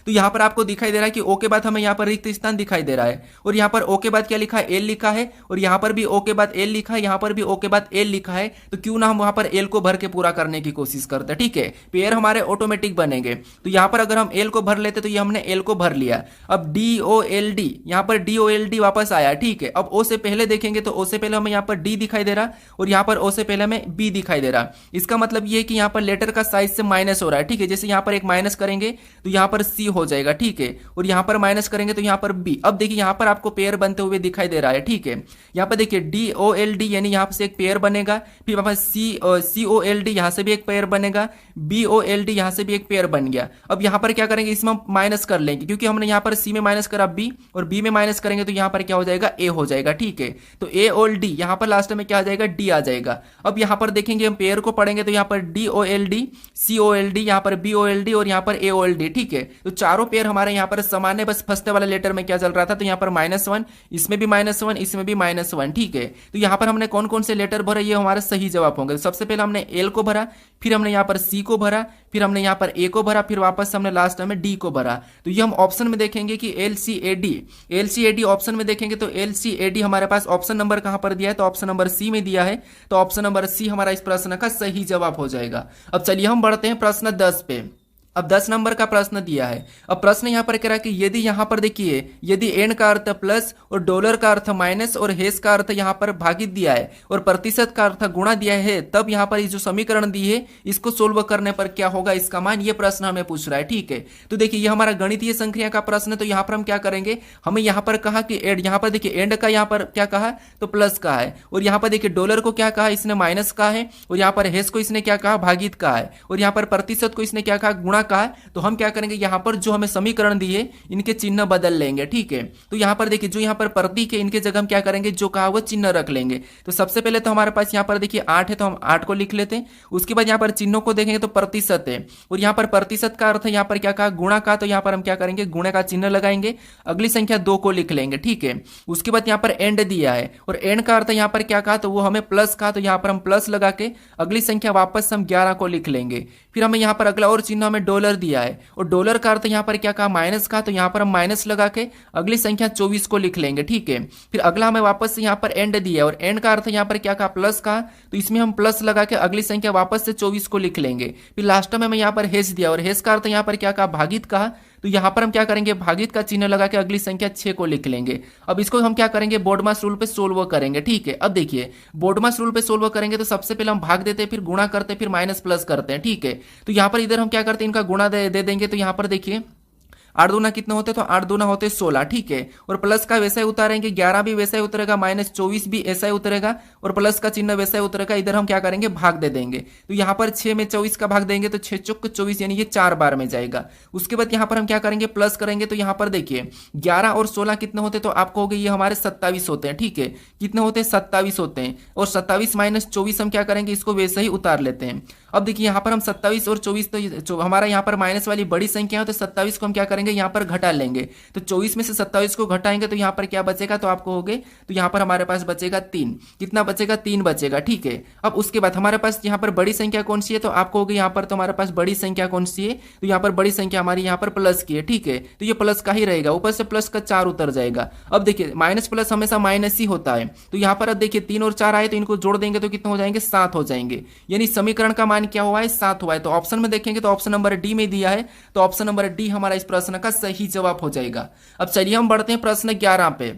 [SPEAKER 1] तो यहाँ पर आपको दिखाई दे रहा है कि ओ के बाद हमें यहाँ पर रिक्त स्थान दिखाई दे रहा है, और यहाँ पर ओ के बाद क्या लिखा है, एल लिखा है, और यहाँ पर भी ओ के बाद एल लिखा है, यहाँ पर भी ओ के बाद एल लिखा है। तो क्यों ना हम वहां पर एल को भर के पूरा करने की कोशिश करते हैं। ठीक है, पेयर हमारे ऑटोमेटिक बनेंगे। तो यहाँ पर अगर हम एल को भर लेते तो ये हमने एल को भर लिया। अब डी ओ एल डी, यहाँ पर डी ओ एल डी वापस आया। ठीक है, अब ओ से पहले देखेंगे तो ओ से पहले हमें यहाँ पर डी दिखाई दे रहा, और यहाँ पर ओ से पहले हमें बी दिखाई दे रहा। इसका मतलब ये है कि यहाँ पर लेटर का साइज से माइनस हो रहा है। ठीक है, जैसे यहाँ पर एक माइनस करेंगे तो यहाँ पर सी हो जाएगा। ठीक है, और यहां पर माइनस करेंगे तो यहां पर बी। अब देखिए यहां पर आपको पेयर बनते हुए दिखाई दे रहा है। ठीक है, यहां पर देखिए डी ओ एल डी, यानी यहां से एक पेयर बनेगा, फिर वहां सी ओ एल डी, यहां से भी एक पेयर बनेगा, बी ओ एल डी, यहां से भी एक पेयर बन गया। अब यहां पर क्या करेंगे, इसमें हम माइनस कर लेंगे, क्योंकि हमने यहां पर सी में माइनस करा बी, और बी में माइनस करेंगे तो यहां पर क्या हो जाएगा, ए हो जाएगा। ठीक है, तो ए और डी, यहां पर लास्ट में क्या आ जाएगा, डी आ जाएगा। अब यहां पर देखेंगे हम पेयर को पढ़ेंगे तो यहां पर डी ओ एल डी, सी ओ एल डी, यहां पर बी ओ एल डी और यहां पर ए ओ एल डी। ठीक है, तो चारों पेयर हमारे यहां पर समान है, बस फर्स्ट वाला लेटर में क्या चल रहा था, तो यहाँ पर -1, इसमें भी -1, इसमें भी -1। ठीक है, तो यहाँ पर हमने कौन कौन से लेटर भरे, ये हमारे सही जवाब होंगे। तो सबसे पहले हमने एल को भरा, फिर हमने यहाँ पर सी को भरा, फिर हमने यहाँ पर ए को भरा, फिर वापस हमने लास्ट में डी को भरा। तो ये हम ऑप्शन में देखेंगे कि L C A D option में देखेंगे तो एल सी ए डी हमारे पास ऑप्शन नंबर कहां पर दिया है, तो ऑप्शन नंबर सी में दिया है। तो ऑप्शन नंबर सी हमारा इस प्रश्न का सही जवाब हो जाएगा। अब चलिए हम बढ़ते हैं प्रश्न 10 पे। अब 10 नंबर का प्रश्न दिया है। अब प्रश्न यहां पर कह रहा है कि यदि यहां पर देखिए, यदि एन का अर्थ प्लस और डॉलर का अर्थ माइनस और हेस का अर्थ यहां पर भागित दिया है और प्रतिशत का अर्थ गुणा दिया है, तब यहां पर जो समीकरण दी है इसको सोल्व करने पर क्या होगा इसका मान, ये प्रश्न हमें पूछ रहा है। ठीक है, तो देखिए ये हमारा गणितीय संख्या का प्रश्न है। तो यहां पर हम क्या करेंगे, हमें यहां पर कहा कि एड, यहां पर देखिए एंड का यहां पर क्या कहा, तो प्लस का है, और यहां पर देखिए डॉलर को क्या कहा, इसने माइनस का है, और यहां पर हेस को इसने क्या कहा, भागित का है, और यहां पर प्रतिशत को इसने क्या कहा, गुणा गुणा का है, तो हम क्या करेंगे यहाँ पर जो हमें समीकरण दिए इनके चिन्ह बदल लेंगे। ठीक है, तो यहाँ पर देखिए जो यहाँ पर प्रतीक है इनके जगह हम क्या करेंगे, जो कहा वो चिन्ह रख लेंगे। तो सबसे पहले तो हमारे पास यहाँ पर देखिए 8 है, तो हम 8 को लिख लेते हैं। उसके बाद यहाँ पर चिन्हों को देखेंगे तो प्रतिशत है, और यहाँ पर प्रतिशत का अर्थ है यहाँ पर क्या कहा, गुणा का, तो यहाँ पर हम क्या करेंगे, गुणा का चिन्ह लगाएंगे। अगली संख्या 2 को लिख लेंगे। ठीक है, उसके बाद यहाँ पर एंड दिया है, और एंड का अर्थ यहाँ पर क्या कहा, तो वो हमें प्लस कहा, तो यहाँ पर हम प्लस लगा के अगली संख्या वापस हम 11 को लिख लेंगे। फिर हमें यहाँ पर अगला और चिन्ह हमें डॉलर दिया है, और डॉलर का अर्थ यहाँ पर क्या कहा, माइनस का, तो यहाँ पर हम माइनस लगा के अगली संख्या 24 को लिख लेंगे। ठीक है, फिर अगला हमें वापस से यहाँ पर एंड दिया है, और एंड का अर्थ यहाँ पर क्या कहा, प्लस का, तो इसमें हम प्लस लगा के अगली संख्या वापस से 24 को लिख लेंगे। फिर लास्ट में हमें यहाँ पर हेस दिया, और हेस का अर्थ यहाँ पर क्या कहा, भागित कहा, तो यहाँ पर हम क्या करेंगे, भागित का चिन्ह लगा के अगली संख्या 6 को लिख लेंगे। अब इसको हम क्या करेंगे, बोर्डमास रूल पे सोल्व करेंगे। ठीक है, अब देखिए बोर्डमास रूल पे सोल्व करेंगे तो सबसे पहले हम भाग देते हैं, फिर गुणा करते हैं, फिर माइनस प्लस करते हैं। ठीक है, तो यहाँ पर इधर हम क्या करते हैं, इनका गुणा दे देंगे। तो यहाँ पर देखिए 8 दूना कितने होते, तो 8 दूना होते 16। ठीक है, और प्लस का वैसा ही उतारेंगे, 11 भी वैसा ही उतरेगा, माइनस 24 भी ऐसा ही उतरेगा, और प्लस का चिन्ह वैसा ही उतरेगा। इधर हम क्या करेंगे, भाग दे देंगे। तो यहाँ पर 6 में 24 का भाग देंगे तो 6 चौक 24, यानी ये 4 बार में जाएगा। उसके बाद यहाँ पर हम क्या करेंगे, प्लस करेंगे। तो यहाँ पर देखिए 11 और 16 कितने होते, तो आपको हो गए ये हमारे 27 होते हैं। ठीक है, कितने होते हैं, 27 होते हैं, और 27 माइनस 24 हम क्या करेंगे, इसको वैसे ही उतार लेते हैं। अब देखिए यहाँ पर हम 27 और 24, तो हमारा यहाँ पर माइनस वाली बड़ी संख्या है, तो 27 को हम क्या करेंगे, यहाँ पर घटा लेंगे। तो 24 में से 27 को घटाएंगे तो यहाँ पर क्या बचेगा, तो आपको हो गए, तो यहाँ पर हमारे पास बचेगा 3। कितना बचेगा, 3 बचेगा। ठीक है, अब उसके बाद हमारे पास यहाँ पर बड़ी संख्या कौन सी है, तो आपको हो गई यहाँ पर, तो हमारे पास बड़ी संख्या कौन सी है, तो यहाँ पर बड़ी संख्या हमारी यहाँ पर प्लस की है। ठीक है, तो ये प्लस का ही रहेगा, ऊपर से प्लस का 4 उतर जाएगा। अब देखिए माइनस प्लस हमेशा माइनस ही होता है, तो यहाँ पर अब देखिए 3 और 4 आए, तो इनको जोड़ देंगे तो कितने हो जाएंगे, 7 हो जाएंगे। यानी समीकरण का मान क्या हुआ है, 7 हुआ है। तो ऑप्शन में देखेंगे तो ऑप्शन नंबर डी में दिया है, तो ऑप्शन नंबर डी हमारा इस प्रश्न का सही जवाब हो जाएगा। अब चलिए हम बढ़ते हैं प्रश्न 11 पे।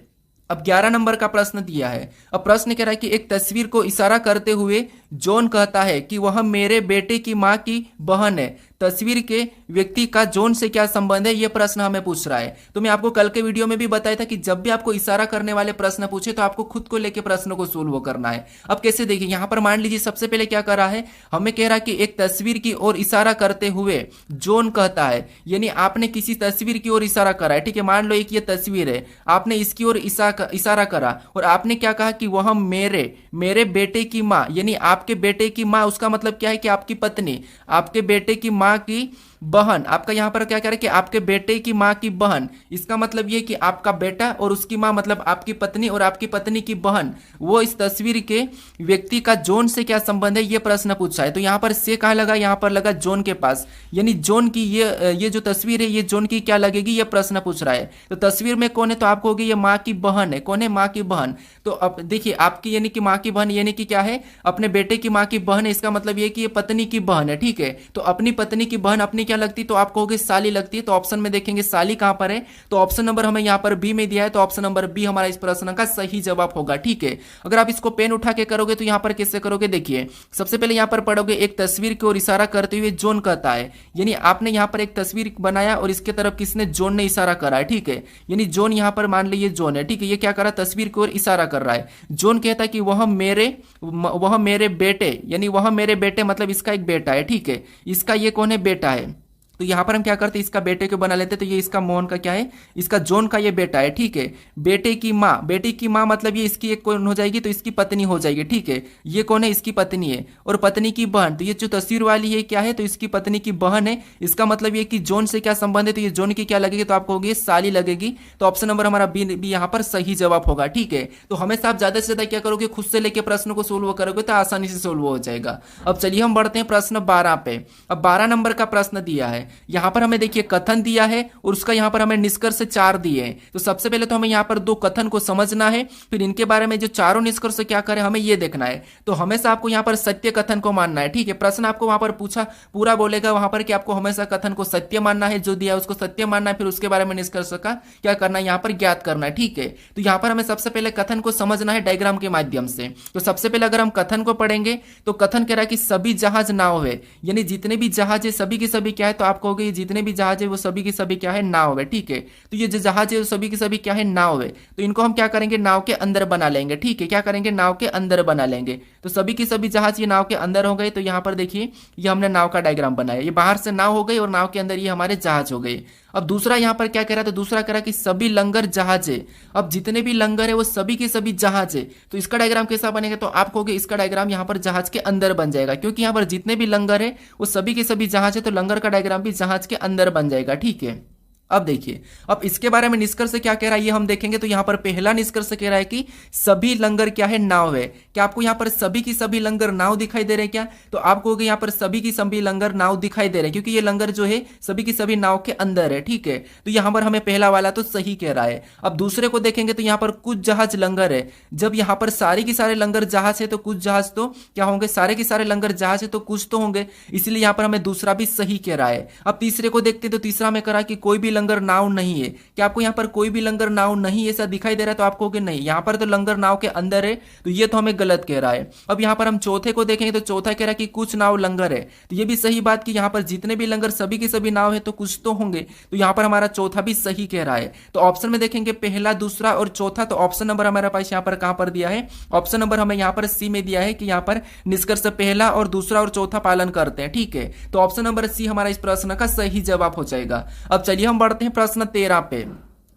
[SPEAKER 1] अब 11 नंबर का प्रश्न दिया है। अब प्रश्न कह रहा है कि एक तस्वीर को इशारा करते हुए जॉन कहता है कि वह मेरे बेटे की मां की बहन है। तस्वीर के व्यक्ति का जॉन से क्या संबंध है, यह प्रश्न हमें पूछ रहा है। तो मैं आपको कल के वीडियो में भी बताया था कि जब भी आपको इशारा करने वाले प्रश्न पूछे तो आपको खुद को लेकर प्रश्न को सोल्व करना है। अब कैसे देखिए, यहां पर मान लीजिए सबसे पहले क्या कर रहा है, हमें कह रहा है कि एक तस्वीर की ओर इशारा करते हुए जॉन कहता है, यानी आपने किसी तस्वीर की ओर इशारा करा है। ठीक है, मान लो एक ये तस्वीर है, आपने इसकी ओर इशारा करा और आपने क्या कहा कि वह मेरे बेटे की मां, यानी आपके बेटे की मां, उसका मतलब क्या है कि आपकी पत्नी, आपके बेटे की मां की बहन। आपका यहां पर क्या कह रहा है कि आपके बेटे की मां की बहन, इसका मतलब ये कि आपका बेटा और उसकी मां मतलब आपकी पत्नी और आपकी पत्नी की बहन, वो इस तस्वीर के व्यक्ति का जॉन से क्या संबंध है, ये प्रश्न पूछा है। तो यहां पर से कहां लगा, यहां पर लगा जॉन के पास, यानी जॉन की ये जो तस्वीर है ये जॉन की क्या लगेगी, ये प्रश्न पूछ रहा है। तो तस्वीर में कौन है, तो आपको होगी ये मां की बहन है। कौन है, मां की बहन। तो अब देखिए आपकी यानी कि मां की बहन यानी कि क्या है, अपने बेटे की मां की बहन है, इसका मतलब ये कि ये पत्नी की बहन है। ठीक है, तो अपनी पत्नी की बहन अपनी क्या लगती, तो आपको होगी साली लगती है। तो ऑप्शन में देखेंगे साली कहां पर है, तो ऑप्शन नंबर हमें यहां पर बी में दिया है, तो ऑप्शन नंबर बी हमारा इस प्रश्न का सही जवाब होगा। ठीक है, अगर आप इसको पेन उठा के करोगे तो यहां पर कैसे करोगे, देखिए सबसे पहले यहां पर पढ़ोगे एक तस्वीर की ओर इशारा करते हुए जॉन कहता है, यानी आपने यहां पर एक तस्वीर बनाया और इसके तरफ किसने, जॉन ने इशारा करा है। ठीक है, यानी जॉन यहां पर मान लीजिए जॉन है। ठीक है, ये क्या कर रहा है, तस्वीर की ओर इशारा कर रहा है। जॉन कहता है कि वह मेरे बेटे, यानी वह मेरे बेटे मतलब इसका एक बेटा है। ठीक है, इसका ये कौन है, बेटा है। तो यहां पर हम क्या करते हैं, इसका बेटे को बना लेते, तो ये इसका मोहन का क्या है, इसका जॉन का ये बेटा है। ठीक है, बेटे की माँ मतलब ये इसकी एक कौन हो जाएगी, तो इसकी पत्नी हो जाएगी। ठीक है, ये कौन है, इसकी पत्नी है। और पत्नी की बहन, तो ये जो तस्वीर वाली है क्या है, तो इसकी पत्नी की बहन है। इसका मतलब ये कि जॉन से क्या संबंध है, तो ये जॉन की क्या लगेगी, तो आपको होगी साली लगेगी। तो ऑप्शन नंबर हमारा बी यहाँ पर सही जवाब होगा। ठीक है, तो हमेशा आप ज्यादा से ज्यादा क्या करोगे, खुद से लेकर प्रश्न को सोल्व करोगे तो आसानी से सोल्व हो जाएगा। अब चलिए हम बढ़ते हैं प्रश्न 12 पे। अब 12 नंबर का प्रश्न दिया है, यहां पर हमें देखिए कथन दिया है और उसका यहां पर हमें निष्कर्ष 4 दिए हैं। तो सबसे पहले तो हमें यहां पर 2 कथन को समझना है, फिर इनके बारे में जो चारों निष्कर्ष क्या करें हमें ये देखना है। तो हमेशा आपको यहां पर सत्य कथन को मानना है। ठीक है, प्रश्न आपको वहां पर पूछा पूरा बोलेगा वहां पर कि आपको हमेशा कथन को सत्य मानना है, जो दिया है उसको सत्य मानना है, फिर उसके बारे में निष्कर्ष का क्या करना है, यहां पर ज्ञात करना है। ठीक है, तो यहां पर हमें सबसे पहले कथन को समझना है डायग्राम के माध्यम से। तो सबसे पहले अगर हम कथन को पढ़ेंगे तो कथन कह रहा है कि सभी जहाज नाव है, यानी जितने भी जहाज है सभी के सभी क्या है, तो आप कहोगे ये जितने भी जहाज है वो सभी के सभी क्या है, नाव है। ठीक है, तो ये जो जहाज है वो सभी के सभी क्या है, नाव है। तो इनको हम क्या करेंगे, नाव के अंदर बना लेंगे। ठीक है, क्या करेंगे, नाव के अंदर बना लेंगे। तो सभी के सभी जहाज ये नाव के अंदर हो गए। तो यहाँ पर देखिए ये हमने नाव का डायग्राम बनाया, ये बाहर से नाव हो गई और नाव के अंदर ये हमारे जहाज हो गए। अब दूसरा यहाँ पर क्या कह रहा है, तो दूसरा कह रहा है कि सभी लंगर जहाज है। अब जितने भी लंगर है वो सभी के सभी जहाज है। तो इसका डायग्राम कैसा बनेगा, तो आप कहोगे इसका डायग्राम यहाँ पर जहाज के अंदर बन जाएगा, क्योंकि यहाँ पर जितने भी लंगर है वो सभी के सभी जहाज है, तो लंगर का डायग्राम भी जहाज के अंदर बन जाएगा। ठीक है, अब देखिए, अब इसके बारे में निष्कर्ष क्या कह रहा है ये हम देखेंगे। तो यहां पर पहला निष्कर्ष कह रहा है कि सभी लंगर क्या है, नाव है। क्या आपको यहां पर सभी की सभी लंगर नाव दिखाई दे रहे हैं क्या, तो आप कहोगे यहां पर सभी की सभी लंगर नाव दिखाई दे रहे हैं, क्योंकि ये लंगर जो है सभी की सभी नाव के अंदर है। ठीक है, तो यहां पर हमें पहला वाला तो सही कह रहा है। अब दूसरे को देखेंगे तो यहां पर कुछ जहाज लंगर है। जब यहां पर सारे के सारे लंगर जहाज है तो कुछ जहाज तो क्या होंगे, सारे के सारे लंगर जहाज है तो कुछ तो होंगे, इसलिए यहां पर हमें दूसरा भी सही कह रहा है। अब तीसरे को देखते तो तीसरा में करा कि कोई भी लंगर नाव नहीं है। क्या आपको यहां पर कोई भी लंगर नाव नहीं ऐसा दिखाई दे रहा है, तो आपको कि नहीं, यहां पर तो लंगर नाव के अंदर है, तो ये तो हमें गलत कह रहा है। अब यहां पर हम चौथे को देखेंगे तो चौथा कह रहा है कि कुछ नाव लंगर है। तो ये भी सही बात कि यहां पर जितने भी लंगर सभी के सभी नाव है तो कुछ तो होंगे, तो यहां पर हमारा चौथा भी सही कह रहा है। तो ऑप्शन में देखेंगे पहला, दूसरा और चौथा। तो ऑप्शन नंबर हमारे पास यहां पर कहां पर दिया है, ऑप्शन नंबर हमें यहां पर सी में दिया है कि यहां पर निष्कर्ष पहला और दूसरा और चौथा पालन करते हैं। ठीक है, तो ऑप्शन नंबर सी हमारा इस प्रश्न का सही जवाब हो जाएगा। अब चलिए हम बढ़ते हैं प्रश्न 13 पे।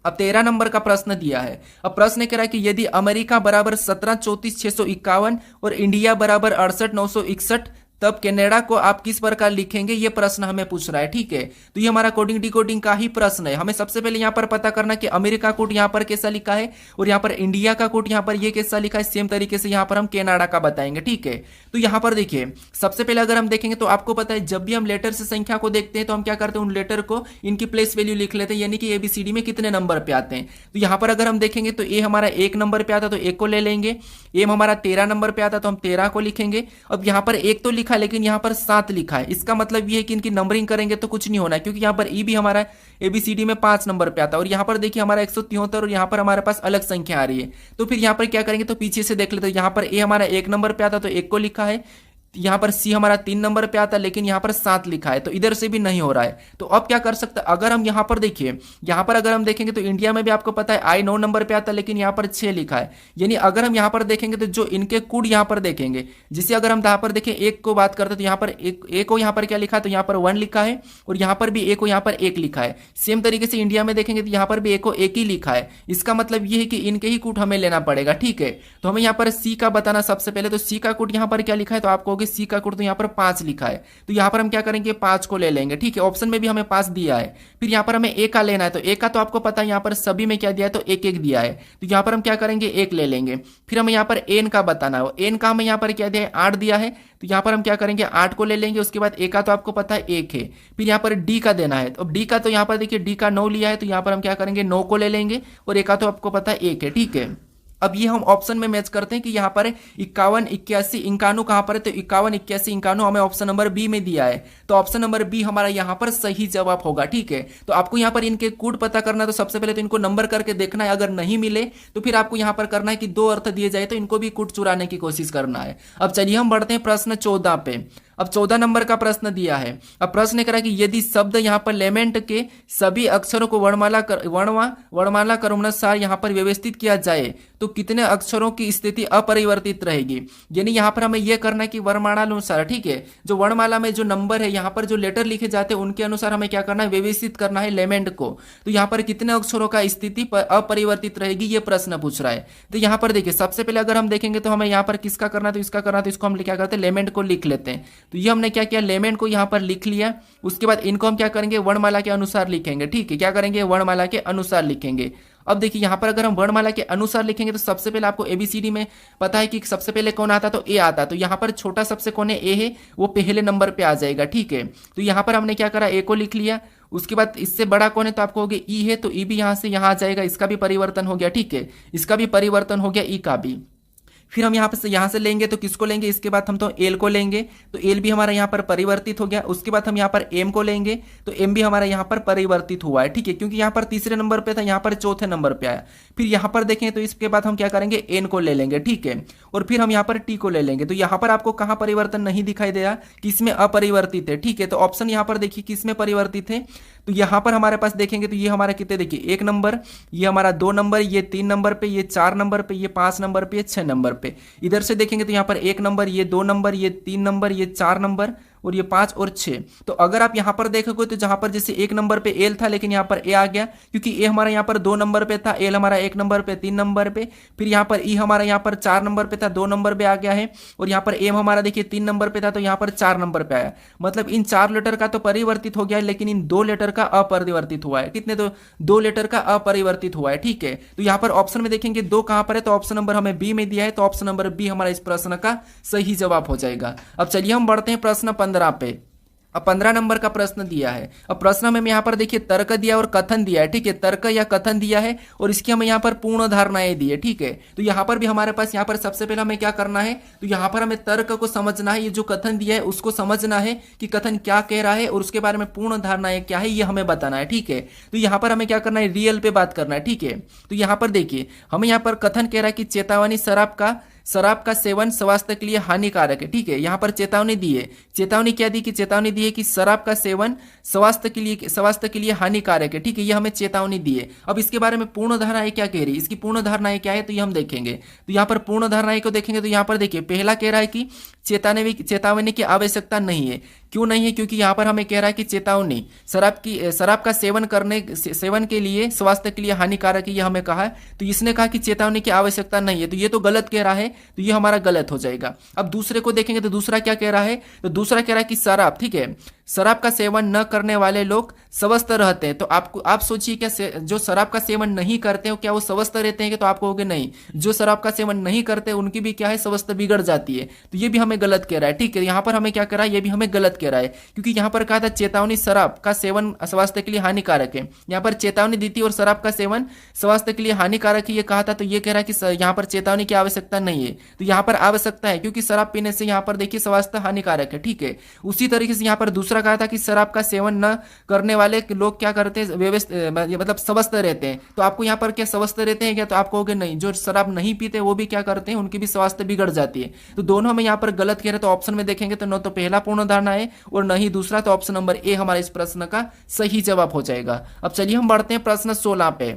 [SPEAKER 1] अब 13 नंबर का प्रश्न दिया है। अब प्रश्न कह रहा है कि यदि अमेरिका बराबर 1734,651 और इंडिया बराबर 68,961, तब कनाडा को आप किस प्रकार लिखेंगे, ये प्रश्न हमें पूछ रहा है। ठीक है, तो ये हमारा कोडिंग डिकोडिंग का ही प्रश्न है। हमें सबसे पहले यहाँ पर पता करना कि अमेरिका कोड यहाँ पर कैसा लिखा है और यहाँ पर इंडिया का कोड यहाँ पर ये कैसा लिखा है। सेम तरीके से यहाँ पर हम कनाडा का बताएंगे। ठीक है, तो यहाँ पर देखिए सबसे पहले अगर हम देखेंगे तो आपको पता है जब भी हम लेटर से संख्या को देखते हैं तो हम क्या करते हैं, उन लेटर को इनकी प्लेस वैल्यू लिख लेते हैं, यानी कि एबीसीडी में कितने नंबर पे आते हैं। तो यहाँ पर अगर हम देखेंगे तो ए हमारा 1 नंबर पे आता तो 1 को ले लेंगे। एम हमारा 13 नंबर पे आता तो हम 13 को लिखेंगे। अब यहाँ पर 1 तो लिखा है लेकिन यहाँ पर 7 लिखा है, इसका मतलब ये है कि इनकी नंबरिंग करेंगे तो कुछ नहीं होना है, क्योंकि यहाँ पर ई भी हमारा एबीसीडी में 5 नंबर पे आता है और यहाँ पर देखिए हमारा 173 और यहाँ पर हमारे पास अलग संख्या आ रही है। तो फिर यहाँ पर क्या करेंगे, तो पीछे से देख लेते हैं। यहाँ पर ए हमारा 1 नंबर पे आता तो 1 को लिखा है, यहाँ पर सी हमारा 3 नंबर पे आता है लेकिन यहाँ पर 7 लिखा है, तो इधर से भी नहीं हो रहा है। तो अब क्या कर सकते हैं, अगर हम यहाँ पर देखिए, यहाँ पर अगर हम देखेंगे तो इंडिया में भी आपको पता है आई 9 नंबर पे आता है लेकिन यहाँ पर 6 लिखा है। यानी अगर हम यहाँ पर देखेंगे तो जो इनके कुड यहाँ पर देखेंगे, जिसे अगर हम यहाँ पर देखें एक को बात करते तो यहाँ पर एक को यहाँ पर क्या लिखा है, तो यहाँ पर 1 लिखा है और यहाँ पर भी एक को यहाँ पर 1 लिखा है। सेम तरीके से इंडिया में देखेंगे तो यहाँ पर भी एक को 1 ही लिखा है। इसका मतलब ये है कि इनके ही कुड हमें लेना पड़ेगा। ठीक है, तो हमें यहाँ पर सी का बताना सबसे पहले। तो सी का कुड यहाँ पर क्या लिखा है, तो आप कहोगे सी का कोड तो यहाँ पर 5 लिखा है, तो यहाँ पर हम क्या करेंगे 5 को ले लेंगे। ठीक है, ऑप्शन में भी हमें 5 दिया है। फिर यहाँ पर हमें ए का लेना है, तो ए का तो आपको पता है यहाँ पर सभी में क्या दिया है, तो 1-1 दिया है, तो यहाँ पर हम क्या करेंगे 1 ले लेंगे। फिर हमें यहाँ पर एन का बताना है, एन का हमें यहाँ पर क्या दिया है 8 दिया है, तो यहाँ पर हम क्या करेंगे 8 को ले लेंगे। उसके बाद ए का तो आपको पता है 1 है। फिर यहाँ पर डी का देना है, तो डी का तो यहाँ पर देखिए डी का 9 लिया है, तो यहाँ पर हम क्या करेंगे 9 को ले लेंगे और ए का तो आपको पता है 1 है। ठीक है, अब ये हम ऑप्शन में मैच करते हैं कि यहाँ पर 51, 81, 91 कहाँ पर है, तो 51, 81, 91 हमें ऑप्शन नंबर बी में दिया है, तो ऑप्शन नंबर बी हमारा यहाँ पर सही जवाब होगा। ठीक है, तो आपको यहाँ पर इनके कोड पता करना है, तो सबसे पहले तो इनको नंबर करके देखना है, अगर नहीं मिले तो फिर आपको यहाँ पर करना है कि 2 अर्थ दिए जाए तो इनको भी कोड चुराने की कोशिश करना है। अब चलिए हम बढ़ते हैं प्रश्न 14 पे। अब 14 नंबर का प्रश्न दिया है। अब प्रश्न करा कि यदि शब्द यहाँ पर लेमेंट के सभी अक्षरों को वर्णमाला क्रमानुसार यहाँ पर व्यवस्थित किया जाए तो कितने अक्षरों की स्थिति अपरिवर्तित रहेगी। यानी यहाँ पर हमें यह करना है कि वर्णमाला अनुसार, ठीक है, जो वर्णमाला में जो नंबर है यहाँ पर जो लेटर लिखे जाते हैं उनके अनुसार हमें क्या करना है, व्यवस्थित करना है लेमेंट को। तो यहाँ पर कितने अक्षरों का स्थिति अपरिवर्तित रहेगी ये प्रश्न पूछ रहा है। तो यहाँ पर देखिए सबसे पहले अगर हम देखेंगे तो हमें यहाँ पर किसका करना है, तो इसका करना है, तो इसको हम क्या करते हैं लेमेंट को लिख लेते हैं। तो ये हमने क्या किया, लेमेंट को यहाँ पर लिख लिया। उसके बाद इनको हम क्या करेंगे, वर्णमाला के अनुसार लिखेंगे। ठीक है, क्या करेंगे, वर्णमाला के अनुसार लिखेंगे। अब देखिए यहाँ पर अगर हम वर्णमाला के अनुसार लिखेंगे तो सबसे पहले आपको एबीसीडी में पता है कि सबसे पहले कौन आता है, तो ए आता है। तो यहाँ पर छोटा सबसे कौन है, ए है, वो पहले नंबर पे आ जाएगा। ठीक है, तो यहाँ पर हमने क्या करा, ए को लिख लिया। उसके बाद इससे बड़ा कौन है, तो आपको कहोगे ई है, तो ई भी यहाँ से यहाँ आ जाएगा, इसका भी परिवर्तन हो गया। ठीक है, इसका भी परिवर्तन हो गया, ई का भी। फिर हम यहाँ से लेंगे तो किसको लेंगे, इसके बाद हम तो एल को लेंगे, तो एल भी हमारा यहाँ पर परिवर्तित हो गया। उसके बाद हम यहाँ पर एम को लेंगे तो एम भी हमारा यहाँ पर परिवर्तित हुआ है, ठीक है, क्योंकि यहाँ पर तीसरे नंबर पे था, यहाँ पर चौथे नंबर पे आया। फिर यहाँ पर देखें तो इसके बाद हम क्या करेंगे, एन को ले लेंगे, ठीक है, और फिर हम यहाँ पर टी को ले लेंगे। तो यहाँ पर आपको कहाँ परिवर्तन नहीं दिखाई दे रहा, किसमें अपरिवर्तित है, ठीक है। तो ऑप्शन यहाँ पर देखिए किसमें परिवर्तित है, तो यहाँ पर हमारे पास देखेंगे तो ये हमारा कितने, देखिए 1 नंबर, ये हमारा 2 नंबर, ये 3 नंबर पे, ये 4 नंबर पे, ये 5 नंबर पे, ये 6 नंबर पे। इधर से देखेंगे तो यहाँ पर 1 नंबर, ये 2 नंबर, ये 3 नंबर, ये 4 नंबर और ये 5 और 6। तो अगर आप यहाँ पर देखोगे तो जहां पर जैसे 1 नंबर पे एल था लेकिन यहाँ पर ए आ गया, क्योंकि ए हमारा यहाँ पर 2 नंबर पे था, एल हमारा 1 नंबर पे 3 नंबर पे। फिर यहाँ पर ई हमारा यहाँ पर 4 नंबर पे था, 2 नंबर पे आ गया है। और यहाँ पर एम हमारा देखिए 3 नंबर पे था तो यहाँ पर 4 नंबर पे आया। मतलब इन 4 लेटर का तो परिवर्तित हो गया है, लेकिन इन 2 लेटर का अपरिवर्तित हुआ है। कितने, तो 2 लेटर का अपरिवर्तित हुआ है, ठीक है। तो यहाँ पर ऑप्शन में देखेंगे 2 कहां पर है, तो ऑप्शन नंबर हमें बी में दिया है, तो ऑप्शन नंबर बी हमारा इस प्रश्न का सही जवाब हो जाएगा। अब चलिए हम बढ़ते हैं प्रश्न 15 पे। अब 15 नंबर का प्रश्न दिया है। अब प्रश्न में यहाँ पर देखिए तर्क दिया और कथन दिया है, ठीक है, तर्क या कथन दिया है और इसकी हमें यहाँ पर पूर्ण धारणाएं दी है, ठीक है। तो यहाँ पर भी हमारे पास यहाँ पर सबसे पहले हमें क्या करना है, तो यहाँ पर हमें तर्क को समझना है, ये जो कथन दिया है उसको समझना है कि कथन क्या कह रहा है और उसके बारे में पूर्ण धारणाएं क्या है ये हमें बताना है, ठीक है। तो यहाँ पर हमें क्या करना है, रियल पे बात करना है, ठीक है। तो यहाँ पर देखिए हमें यहाँ पर कथन कह रहा है कि चेतावनी, शराब का सेवन स्वास्थ्य के लिए हानिकारक है, ठीक है। यहाँ पर चेतावनी दी है, चेतावनी क्या दी, कि चेतावनी दी है कि शराब का सेवन स्वास्थ्य के लिए हानिकारक है, ठीक है, ये हमें चेतावनी दी है। अब इसके बारे में पूर्ण धारणाएं क्या कह रही है, इसकी पूर्ण धारणाएं क्या है, तो ये हम देखेंगे। तो यहाँ पर पूर्ण धारणाएं को देखेंगे तो यहाँ पर देखिए पहला कह रहा है कि चेतावनी की आवश्यकता नहीं है। क्यों नहीं है, क्योंकि यहाँ पर हमें कह रहा है कि चेतावनी शराब का सेवन के लिए स्वास्थ्य के लिए हानिकारक है, ये हमें कहा है। तो इसने कहा कि चेतावनी की आवश्यकता नहीं है, तो ये तो गलत कह रहा है, तो ये हमारा गलत हो जाएगा। अब दूसरे को देखेंगे तो दूसरा क्या कह रहा है, तो दूसरा कह रहा है कि शराब, ठीक है, शराब का सेवन न करने वाले लोग स्वस्थ रहते हैं। तो आप सोचिए क्या जो शराब का सेवन नहीं करते हो क्या वो स्वस्थ रहते हैं, तो आप कहोगे नहीं, जो शराब का सेवन नहीं करते उनकी भी क्या है, स्वास्थ्य बिगड़ जाती है। तो ये भी हमें गलत कह रहा है, ठीक है। यहाँ पर हमें क्या कह रहा है, ये भी हमें गलत कह रहा है, क्योंकि यहाँ पर कहा था चेतावनी शराब का सेवन स्वास्थ्य के लिए हानिकारक है। यहाँ पर चेतावनी दी थी और शराब का सेवन स्वास्थ्य के लिए हानिकारक है ये कहा था, तो ये कह रहा है कि यहाँ पर चेतावनी की आवश्यकता नहीं है। तो यहाँ पर आवश्यकता है, क्योंकि शराब पीने से यहाँ पर देखिए स्वास्थ्य हानिकारक है, ठीक है। उसी तरीके से यहाँ पर दूसरा कहा था कि शराब का सेवन न करने वाले लोग क्या करते हैं, मतलब स्वस्थ रहते हैं। तो आपको यहाँ पर क्या स्वस्थ रहते हैं क्या, तो आप कहोगे नहीं, जो शराब नहीं पीते वो भी क्या करते हैं, उनकी भी स्वास्थ्य बिगड़ जाती है। तो दोनों हमें यहाँ पर गलत कह रहे हैं। तो ऑप्शन में देखेंगे तो न तो पहला पूर्ण धारणा है और न ही दूसरा, तो ऑप्शन नंबर ए हमारे इस प्रश्न का सही जवाब हो जाएगा। अब चलिए हम बढ़ते हैं प्रश्न 16 पे।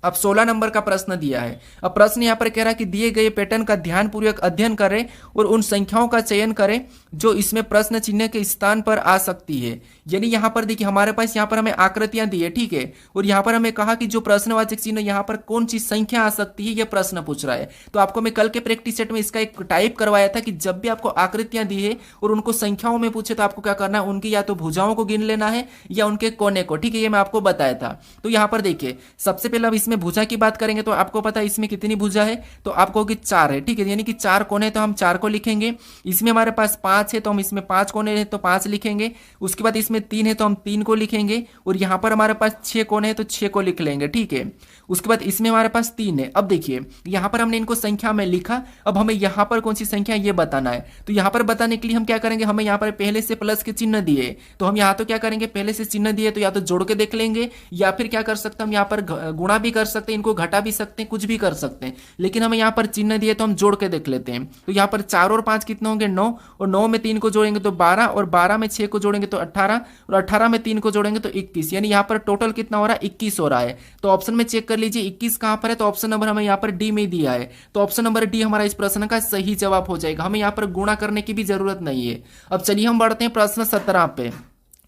[SPEAKER 1] अब 16 नंबर का प्रश्न दिया है। अब प्रश्न यहाँ पर कह रहा है कि दिए गए पैटर्न का ध्यानपूर्वक अध्ययन करें और उन संख्याओं का चयन करें जो इसमें प्रश्न चिन्ह के स्थान पर आ सकती है। यानी यहाँ पर देखिए हमारे पास यहाँ पर हमें आकृतियां दी है, ठीक है, और यहाँ पर हमें कहा कि जो प्रश्नवाचक चिन्ह यहाँ पर कौन सी संख्या आ सकती है, यह प्रश्न पूछ रहा है। तो आपको मैं कल के प्रैक्टिस सेट में इसका एक टाइप करवाया था कि जब भी आपको आकृतियां दी है और उनको संख्याओं में पूछे तो आपको क्या करना है, उनकी या तो भुजाओं को गिन लेना है या उनके कोने को, ठीक है, ये मैं आपको बताया था। तो यहाँ पर देखिए सबसे पहले अब इसमें भुजा की बात करेंगे तो आपको पता है इसमें कितनी भुजा है, तो आपको कि 4 है, ठीक है, यानी कि 4 कोने हैं तो हम 4 को लिखेंगे। इसमें हमारे पास 5 है तो हम इसमें 5 कोने हैं तो 5 लिखेंगे। उसके बाद इसमें 3 है तो हम 3 को लिखेंगे और यहाँ पर हमारे पास 6 कोने हैं तो 6 को लिख लेंगे, ठीक है। उसके बाद इसमें हमारे पास 3 है। अब देखिए यहाँ पर हमने इनको संख्या में लिखा, अब हमें यहाँ पर कौन सी संख्या ये बताना है। तो यहाँ पर बताने के लिए हम क्या करेंगे, हमें यहाँ पर पहले से प्लस के चिन्ह दिए तो हम यहाँ तो क्या करेंगे, पहले से चिन्ह दिए तो या तो जोड़ के देख लेंगे या फिर क्या कर सकते हैं, हम यहाँ पर गुणा भी कर सकते हैं, इनको घटा भी सकते हैं, कुछ भी कर सकते हैं, लेकिन हमें यहाँ पर चिन्ह दिए तो हम जोड़ के देख लेते हैं। तो यहाँ पर 4 और 5 कितने होंगे, 9, और 9 में 3 को जोड़ेंगे तो 12, और 12 में 6 को जोड़ेंगे तो 18, और 18 में 3 को जोड़ेंगे तो 21, यानी यहाँ पर टोटल कितना हो रहा है, 21 हो रहा है। तो ऑप्शन में चेक कर लीजिए 21 कहाँ पर है, तो ऑप्शन नंबर हमें यहाँ पर डी में दिया है, तो ऑप्शन नंबर डी हमारा इस प्रश्न का सही जवाब हो जाएगा। हमें यहाँ पर गुणा करने की भी जरूरत नहीं है। अब चलिए हम बढ़ते हैं प्रश्न 17 पे।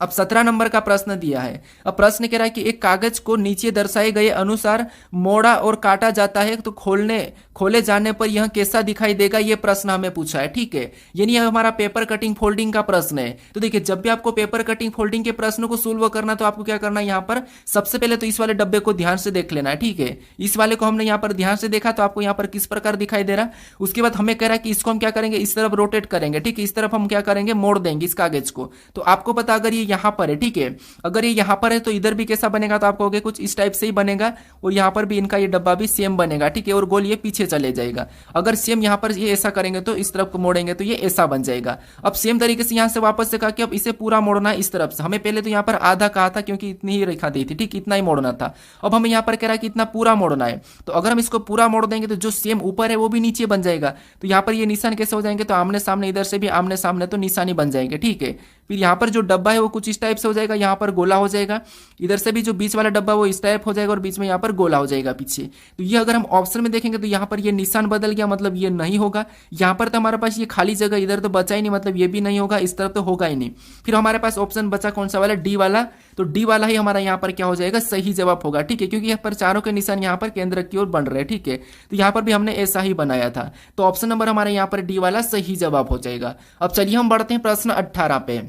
[SPEAKER 1] अब 17 नंबर का प्रश्न दिया है। अब प्रश्न कह रहा है कि एक कागज को नीचे दर्शाए गए अनुसार मोड़ा और काटा जाता है तो खोले जाने पर यह कैसा दिखाई देगा, यह प्रश्न हमें पूछा है, ठीक है। यानी यह हमारा पेपर कटिंग फोल्डिंग का प्रश्न है। तो देखिए जब भी आपको पेपर कटिंग फोल्डिंग के प्रश्नों को सोल्व करना तो आपको क्या करना है, यहाँ पर सबसे पहले तो इस वाले डब्बे को ध्यान से देख लेना है, ठीक है। इस वाले को हमने यहाँ पर ध्यान से देखा तो आपको यहाँ पर किस प्रकार दिखाई दे रहा। उसके बाद हमें कह रहा है कि इसको हम क्या करेंगे, इस तरफ रोटेट करेंगे, ठीक है, इस तरफ हम क्या करेंगे, मोड़ देंगे इस कागज को। तो आपको पता अगर ये यहाँ पर है, ठीक है, अगर ये यहाँ पर है तो इधर भी कैसा बनेगा, तो आप कहोगे कुछ इस टाइप से ही बनेगा, और यहाँ पर भी इनका ये डब्बा भी सेम बनेगा, ठीक है, और गोल ये पीछे पीछे चले जाएगा। अगर सेम यहाँ पर ये ऐसा करेंगे तो इस तरफ को मोड़ेंगे तो ये ऐसा बन जाएगा। अब सेम तरीके से यहाँ से वापस से कहा कि अब इसे पूरा मोड़ना है इस तरफ से। हमें पहले तो यहाँ पर आधा कहा था क्योंकि इतनी ही रेखा दी थी, ठीक, इतना ही मोड़ना था। अब हमें यहाँ पर कह रहा है कि इतना पूरा मोड़ना है, तो अगर हम इसको पूरा मोड़ देंगे तो जो सेम ऊपर है वो भी नीचे बन जाएगा। तो यहाँ पर ये निशान कैसे हो जाएंगे, तो आमने सामने, इधर से भी आमने सामने तो निशानी बन जाएंगे, ठीक है। फिर यहाँ पर जो डब्बा है वो कुछ इस टाइप से हो जाएगा, यहाँ पर गोला हो जाएगा। इधर से भी जो बीच वाला डब्बा वो इस टाइप हो जाएगा और बीच में यहाँ पर गोला हो जाएगा पीछे। तो ये अगर हम ऑप्शन में देखेंगे तो यहाँ पर ये निशान बदल गया, मतलब ये नहीं होगा। यहाँ पर तो हमारे पास ये खाली जगह, इधर तो बचा ही नहीं, मतलब ये भी नहीं होगा, इस तरफ तो होगा ही नहीं। फिर हमारे पास ऑप्शन बचा कौन सा वाला, डी वाला। तो डी वाला ही हमारा यहाँ पर क्या हो जाएगा, सही जवाब होगा, ठीक है, क्योंकि यहाँ पर चारों के निशान यहाँ पर केंद्र की ओर बन रहे हैं, ठीक है। तो यहाँ पर भी हमने ऐसा ही बनाया था। तो ऑप्शन नंबर हमारा यहाँ पर डी वाला सही जवाब हो जाएगा। अब चलिए हम बढ़ते हैं प्रश्न 18 पे।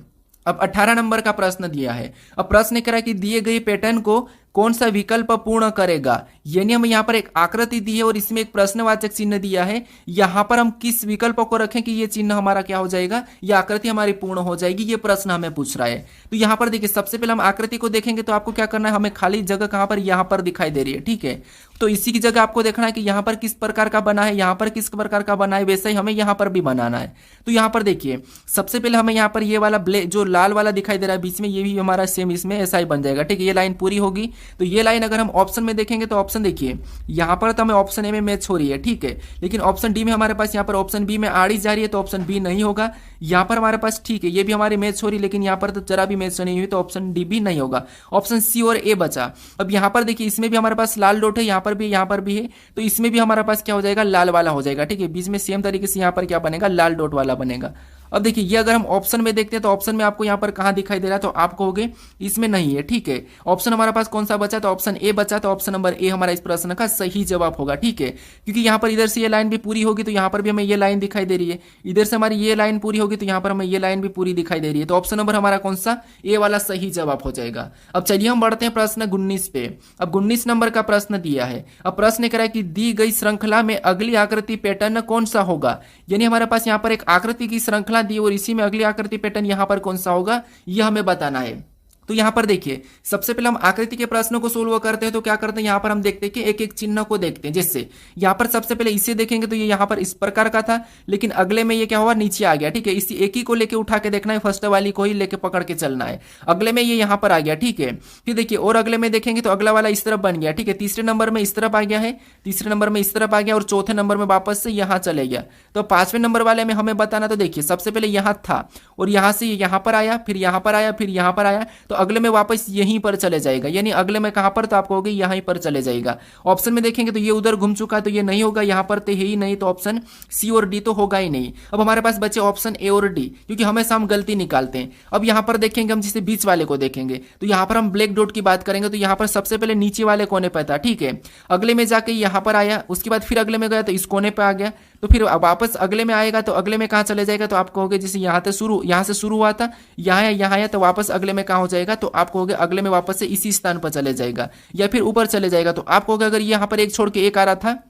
[SPEAKER 1] अब 18 नंबर का प्रश्न दिया है। अब प्रश्न कह रहा है कि दिए गए पैटर्न को कौन सा विकल्प पूर्ण करेगा। यानी हमें यहाँ पर एक आकृति दी है और इसमें एक प्रश्नवाचक चिन्ह दिया है। यहाँ पर हम किस विकल्प को रखें कि ये चिन्ह हमारा क्या हो जाएगा, ये आकृति हमारी पूर्ण हो जाएगी, ये प्रश्न हमें पूछ रहा है। तो यहाँ पर देखिए, सबसे पहले हम आकृति को देखेंगे तो आपको क्या करना है, हमें खाली जगह कहाँ पर, यहाँ पर दिखाई दे रही है, ठीक है। तो इसी की जगह आपको देखना है कि यहाँ पर किस प्रकार का बना है, यहाँ पर किस प्रकार का बना है, वैसे ही हमें यहाँ पर भी बनाना है। तो यहाँ पर देखिए, सबसे पहले हमें यहाँ पर ये वाला जो लाल वाला दिखाई दे रहा है बीच में, ये भी हमारा सेम इसमें ऐसा ही बन जाएगा, ठीक है। ये लाइन पूरी होगी। तो ये लाइन अगर हम ऑप्शन में देखेंगे तो ऑप्शन देखिए, यहाँ पर तो हमें ऑप्शन ए में मैच हो रही है, ठीक है, लेकिन ऑप्शन डी में हमारे पास यहाँ पर ऑप्शन बी में आड़ी जा रही है, तो ऑप्शन बी नहीं होगा। यहाँ पर हमारे पास, ठीक है, ये भी हमारी मैच हो रही है, लेकिन यहाँ पर तो जरा भी मैच नहीं हुई, तो ऑप्शन डी भी नहीं होगा। ऑप्शन सी और ए बचा। अब यहाँ पर देखिए, इसमें भी हमारे पास लाल डॉट है, यहाँ पर भी है, तो इसमें भी हमारे पास क्या हो जाएगा, लाल वाला हो जाएगा, ठीक है। बीच में सेम तरीके से यहाँ पर क्या बनेगा, लाल डॉट वाला बनेगा। अब देखिए, ये अगर हम ऑप्शन में देखते हैं तो ऑप्शन में आपको यहाँ पर कहाँ दिखाई दे रहा है, तो आप कहोगे इसमें नहीं है, ठीक है। ऑप्शन हमारे पास कौन सा बचा, तो ऑप्शन ए बचा। तो ऑप्शन नंबर ए हमारा इस प्रश्न का सही जवाब होगा, ठीक है, क्योंकि यहाँ पर इधर से ये लाइन भी पूरी होगी तो यहाँ पर भी हमें ये लाइन दिखाई दे रही है, इधर से हमारी ये लाइन पूरी होगी तो यहाँ पर हमें ये लाइन भी पूरी दिखाई दे रही है। तो ऑप्शन नंबर हमारा कौन सा, ए वाला सही जवाब हो जाएगा। अब चलिए हम बढ़ते हैं प्रश्न 19 पे। अब 19 नंबर का प्रश्न दिया है। अब प्रश्न कह रहा है कि दी गई श्रृंखला में अगली आकृति पैटर्न कौन सा होगा। यानी हमारे पास यहाँ पर एक आकृति की श्रृंखला दी और इसी में अगली आकृति पैटर्न यहां पर कौन सा होगा, यह हमें बताना है। तो यहां पर देखिए, सबसे पहले हम आकृति के प्रश्नों को सोल्व करते हैं। तो क्या करते हैं, यहां पर हम देखते हैं कि एक एक चिन्ह को देखते हैं। जैसे यहां पर सबसे पहले इसे देखेंगे तो ये यहां पर इस प्रकार का था, लेकिन अगले में ये क्या हुआ, नीचे आ गया, ठीक है। इसी एक ही को लेके उठा के देखना है, फर्स्ट वाली को ही लेके पकड़ के चलना है। अगले में ये यहां पर आ गया, ठीक है। फिर देखिए, और अगले में देखेंगे तो अगला वाला इस तरफ बन गया, ठीक है। तीसरे नंबर में इस तरफ आ गया है, तीसरे नंबर में इस तरफ आ गया और चौथे नंबर में वापस से यहां चले गया। तो पांचवें नंबर वाले में हमें बताना, तो देखिए सबसे पहले यहां था और यहां से यहां पर आया, फिर यहां पर आया, फिर यहां पर आया, तो अगले में वापस यहीं पर चले जाएगा। यानी अगले में कहां पर, तो आप कहोगे यहीं पर चले जाएगा। ऑप्शन में देखेंगे तो ये उधर घूम चुका है, तो ये नहीं होगा, यहां पर तो है ही नहीं, तो ऑप्शन सी और डी तो होगा ही नहीं। अब हमारे पास बचे ऑप्शन ए और डी, क्योंकि हमेशा हम गलती निकालते हैं। अब यहां पर देखेंगे हम, जिसे बीच वाले को देखेंगे तो यहां पर हम ब्लैक डॉट की बात करेंगे, तो यहां पर सबसे पहले नीचे वाले कोने पर था, ठीक है। अगले में जाके यहां पर आया, उसके बाद फिर अगले में गया तो इस कोने पर आ गया, तो फिर वापस अगले में आएगा तो अगले में कहां चले जाएगा, तो आप कहोगे जैसे यहां से शुरू हुआ था, यहां आया तो वापस अगले में कहां हो जाएगा, तो आप कहोगे अगले में वापस से इसी स्थान पर चले जाएगा या फिर ऊपर चले जाएगा। तो आप कहोगे अगर यहां पर एक छोड़ के एक आ रहा था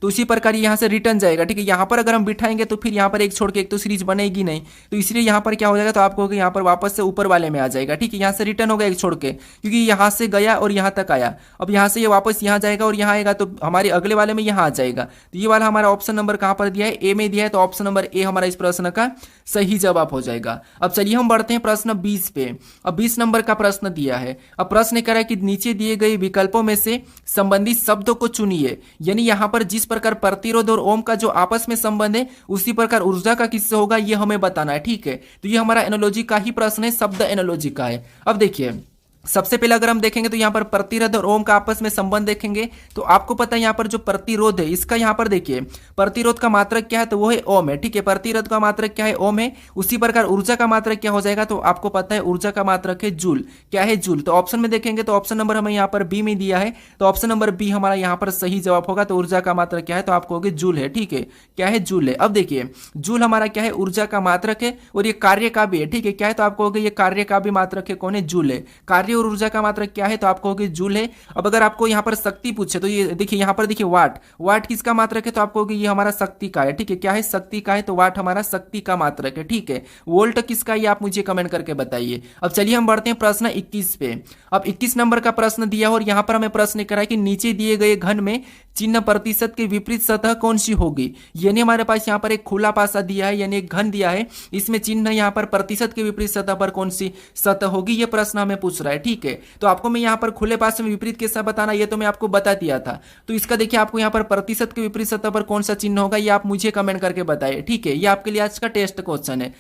[SPEAKER 1] तो उसी प्रकार यहाँ से रिटर्न जाएगा, ठीक है। यहाँ पर अगर हम बिठाएंगे तो फिर यहाँ पर एक छोड़ के एक तो सीरीज बनेगी नहीं, तो इसलिए यहाँ पर क्या हो जाएगा, तो आप कहोगे यहाँ पर वापस से ऊपर वाले में आ जाएगा, ठीक है। यहाँ से रिटर्न होगा एक छोड़ के, क्योंकि यहाँ से गया और यहाँ तक आया। अब यहाँ से ये वापस यहाँ जाएगा और यहाँ आएगा तो हमारे अगले वाले में यहाँ आ जाएगा। तो ये वाला हमारा ऑप्शन नंबर कहाँ पर दिया है, ए में दिया है, तो ऑप्शन नंबर ए हमारा इस प्रश्न का सही जवाब हो जाएगा। अब चलिए हम बढ़ते हैं प्रश्न 20 पे। अब 20 नंबर का प्रश्न दिया है। अब प्रश्न कह रहा है कि नीचे दिए गए विकल्पों में से संबंधित शब्दों को चुनिए। यानी यहाँ पर जिस प्रकार प्रतिरोध और ओम का जो आपस में संबंध है उसी प्रकार ऊर्जा का किससे होगा, ये हमें बताना है, ठीक है। तो ये हमारा एनालॉजी का ही प्रश्न है, शब्द एनालॉजी का है। अब देखिए, सबसे पहले अगर हम देखेंगे तो यहाँ पर प्रतिरोध और ओम का आपस में संबंध देखेंगे तो आपको पता है यहाँ पर जो प्रतिरोध है इसका यहाँ पर देखिए प्रतिरोध का मात्रक क्या है, तो वो है ओम है, ठीक है। प्रतिरोध का मात्रक क्या है, ओम है। उसी प्रकार ऊर्जा का मात्रक क्या हो जाएगा, तो आपको पता है ऊर्जा का मात्रक है जूल। क्या है, जूल। तो ऑप्शन में देखेंगे तो ऑप्शन नंबर हमें यहाँ पर बी में दिया है, तो ऑप्शन नंबर बी हमारा यहाँ पर सही जवाब होगा। तो ऊर्जा का मात्रक क्या है, तो आप कहोगे जूल है, ठीक है। क्या है, जूल है। अब देखिए, जूल हमारा क्या है, ऊर्जा का मात्रक है और ये कार्य का भी है, ठीक है। क्या है, तो आप कहोगे ये कार्य का भी मात्रक है, कौन है, जूल है। कार्य और ऊर्जा का मात्रक क्या है, तो आप कहोगे जूल है। अब अगर आपको यहाँ पर शक्ति पूछे तो ये देखिए, यहाँ पर देखिए वाट, वाट किसका मात्रक है, तो आप कहोगे ये हमारा शक्ति का है, ठीक है। क्या है, शक्ति का है, तो वाट हमारा शक्ति का मात्रक है, ठीक है। वोल्ट किसका है, ये आप मुझे कमेंट करके बताइए। अब चलिए हम बढ़ते हैं प्रश्न 21 पे। अब 21 नंबर का प्रश्न दिया और यहाँ पर हमें प्रश्न करा है कि नीचे दिए गए घन में चिन्ह प्रतिशत के विपरीत सतह कौन सी होगी। यानी हमारे पास यहाँ पर एक खुला पासा दिया है, यानी एक घन दिया है, इसमें चिन्ह यहाँ पर प्रतिशत के विपरीत सतह पर कौन सी सतह होगी, ये प्रश्न हमें पूछ रहा है। ठीक है, तो आपको मैं यहाँ पर खुले पासे में विपरीत कैसा बताना, ये तो मैं आपको बता दिया था। तो इसका देखिए आपको यहाँ पर प्रतिशत के विपरीत सतह पर कौन सा चिन्ह होगा, ये आप मुझे कमेंट करके बताइए। ठीक है, ये आपके लिए आज का टेस्ट क्वेश्चन है।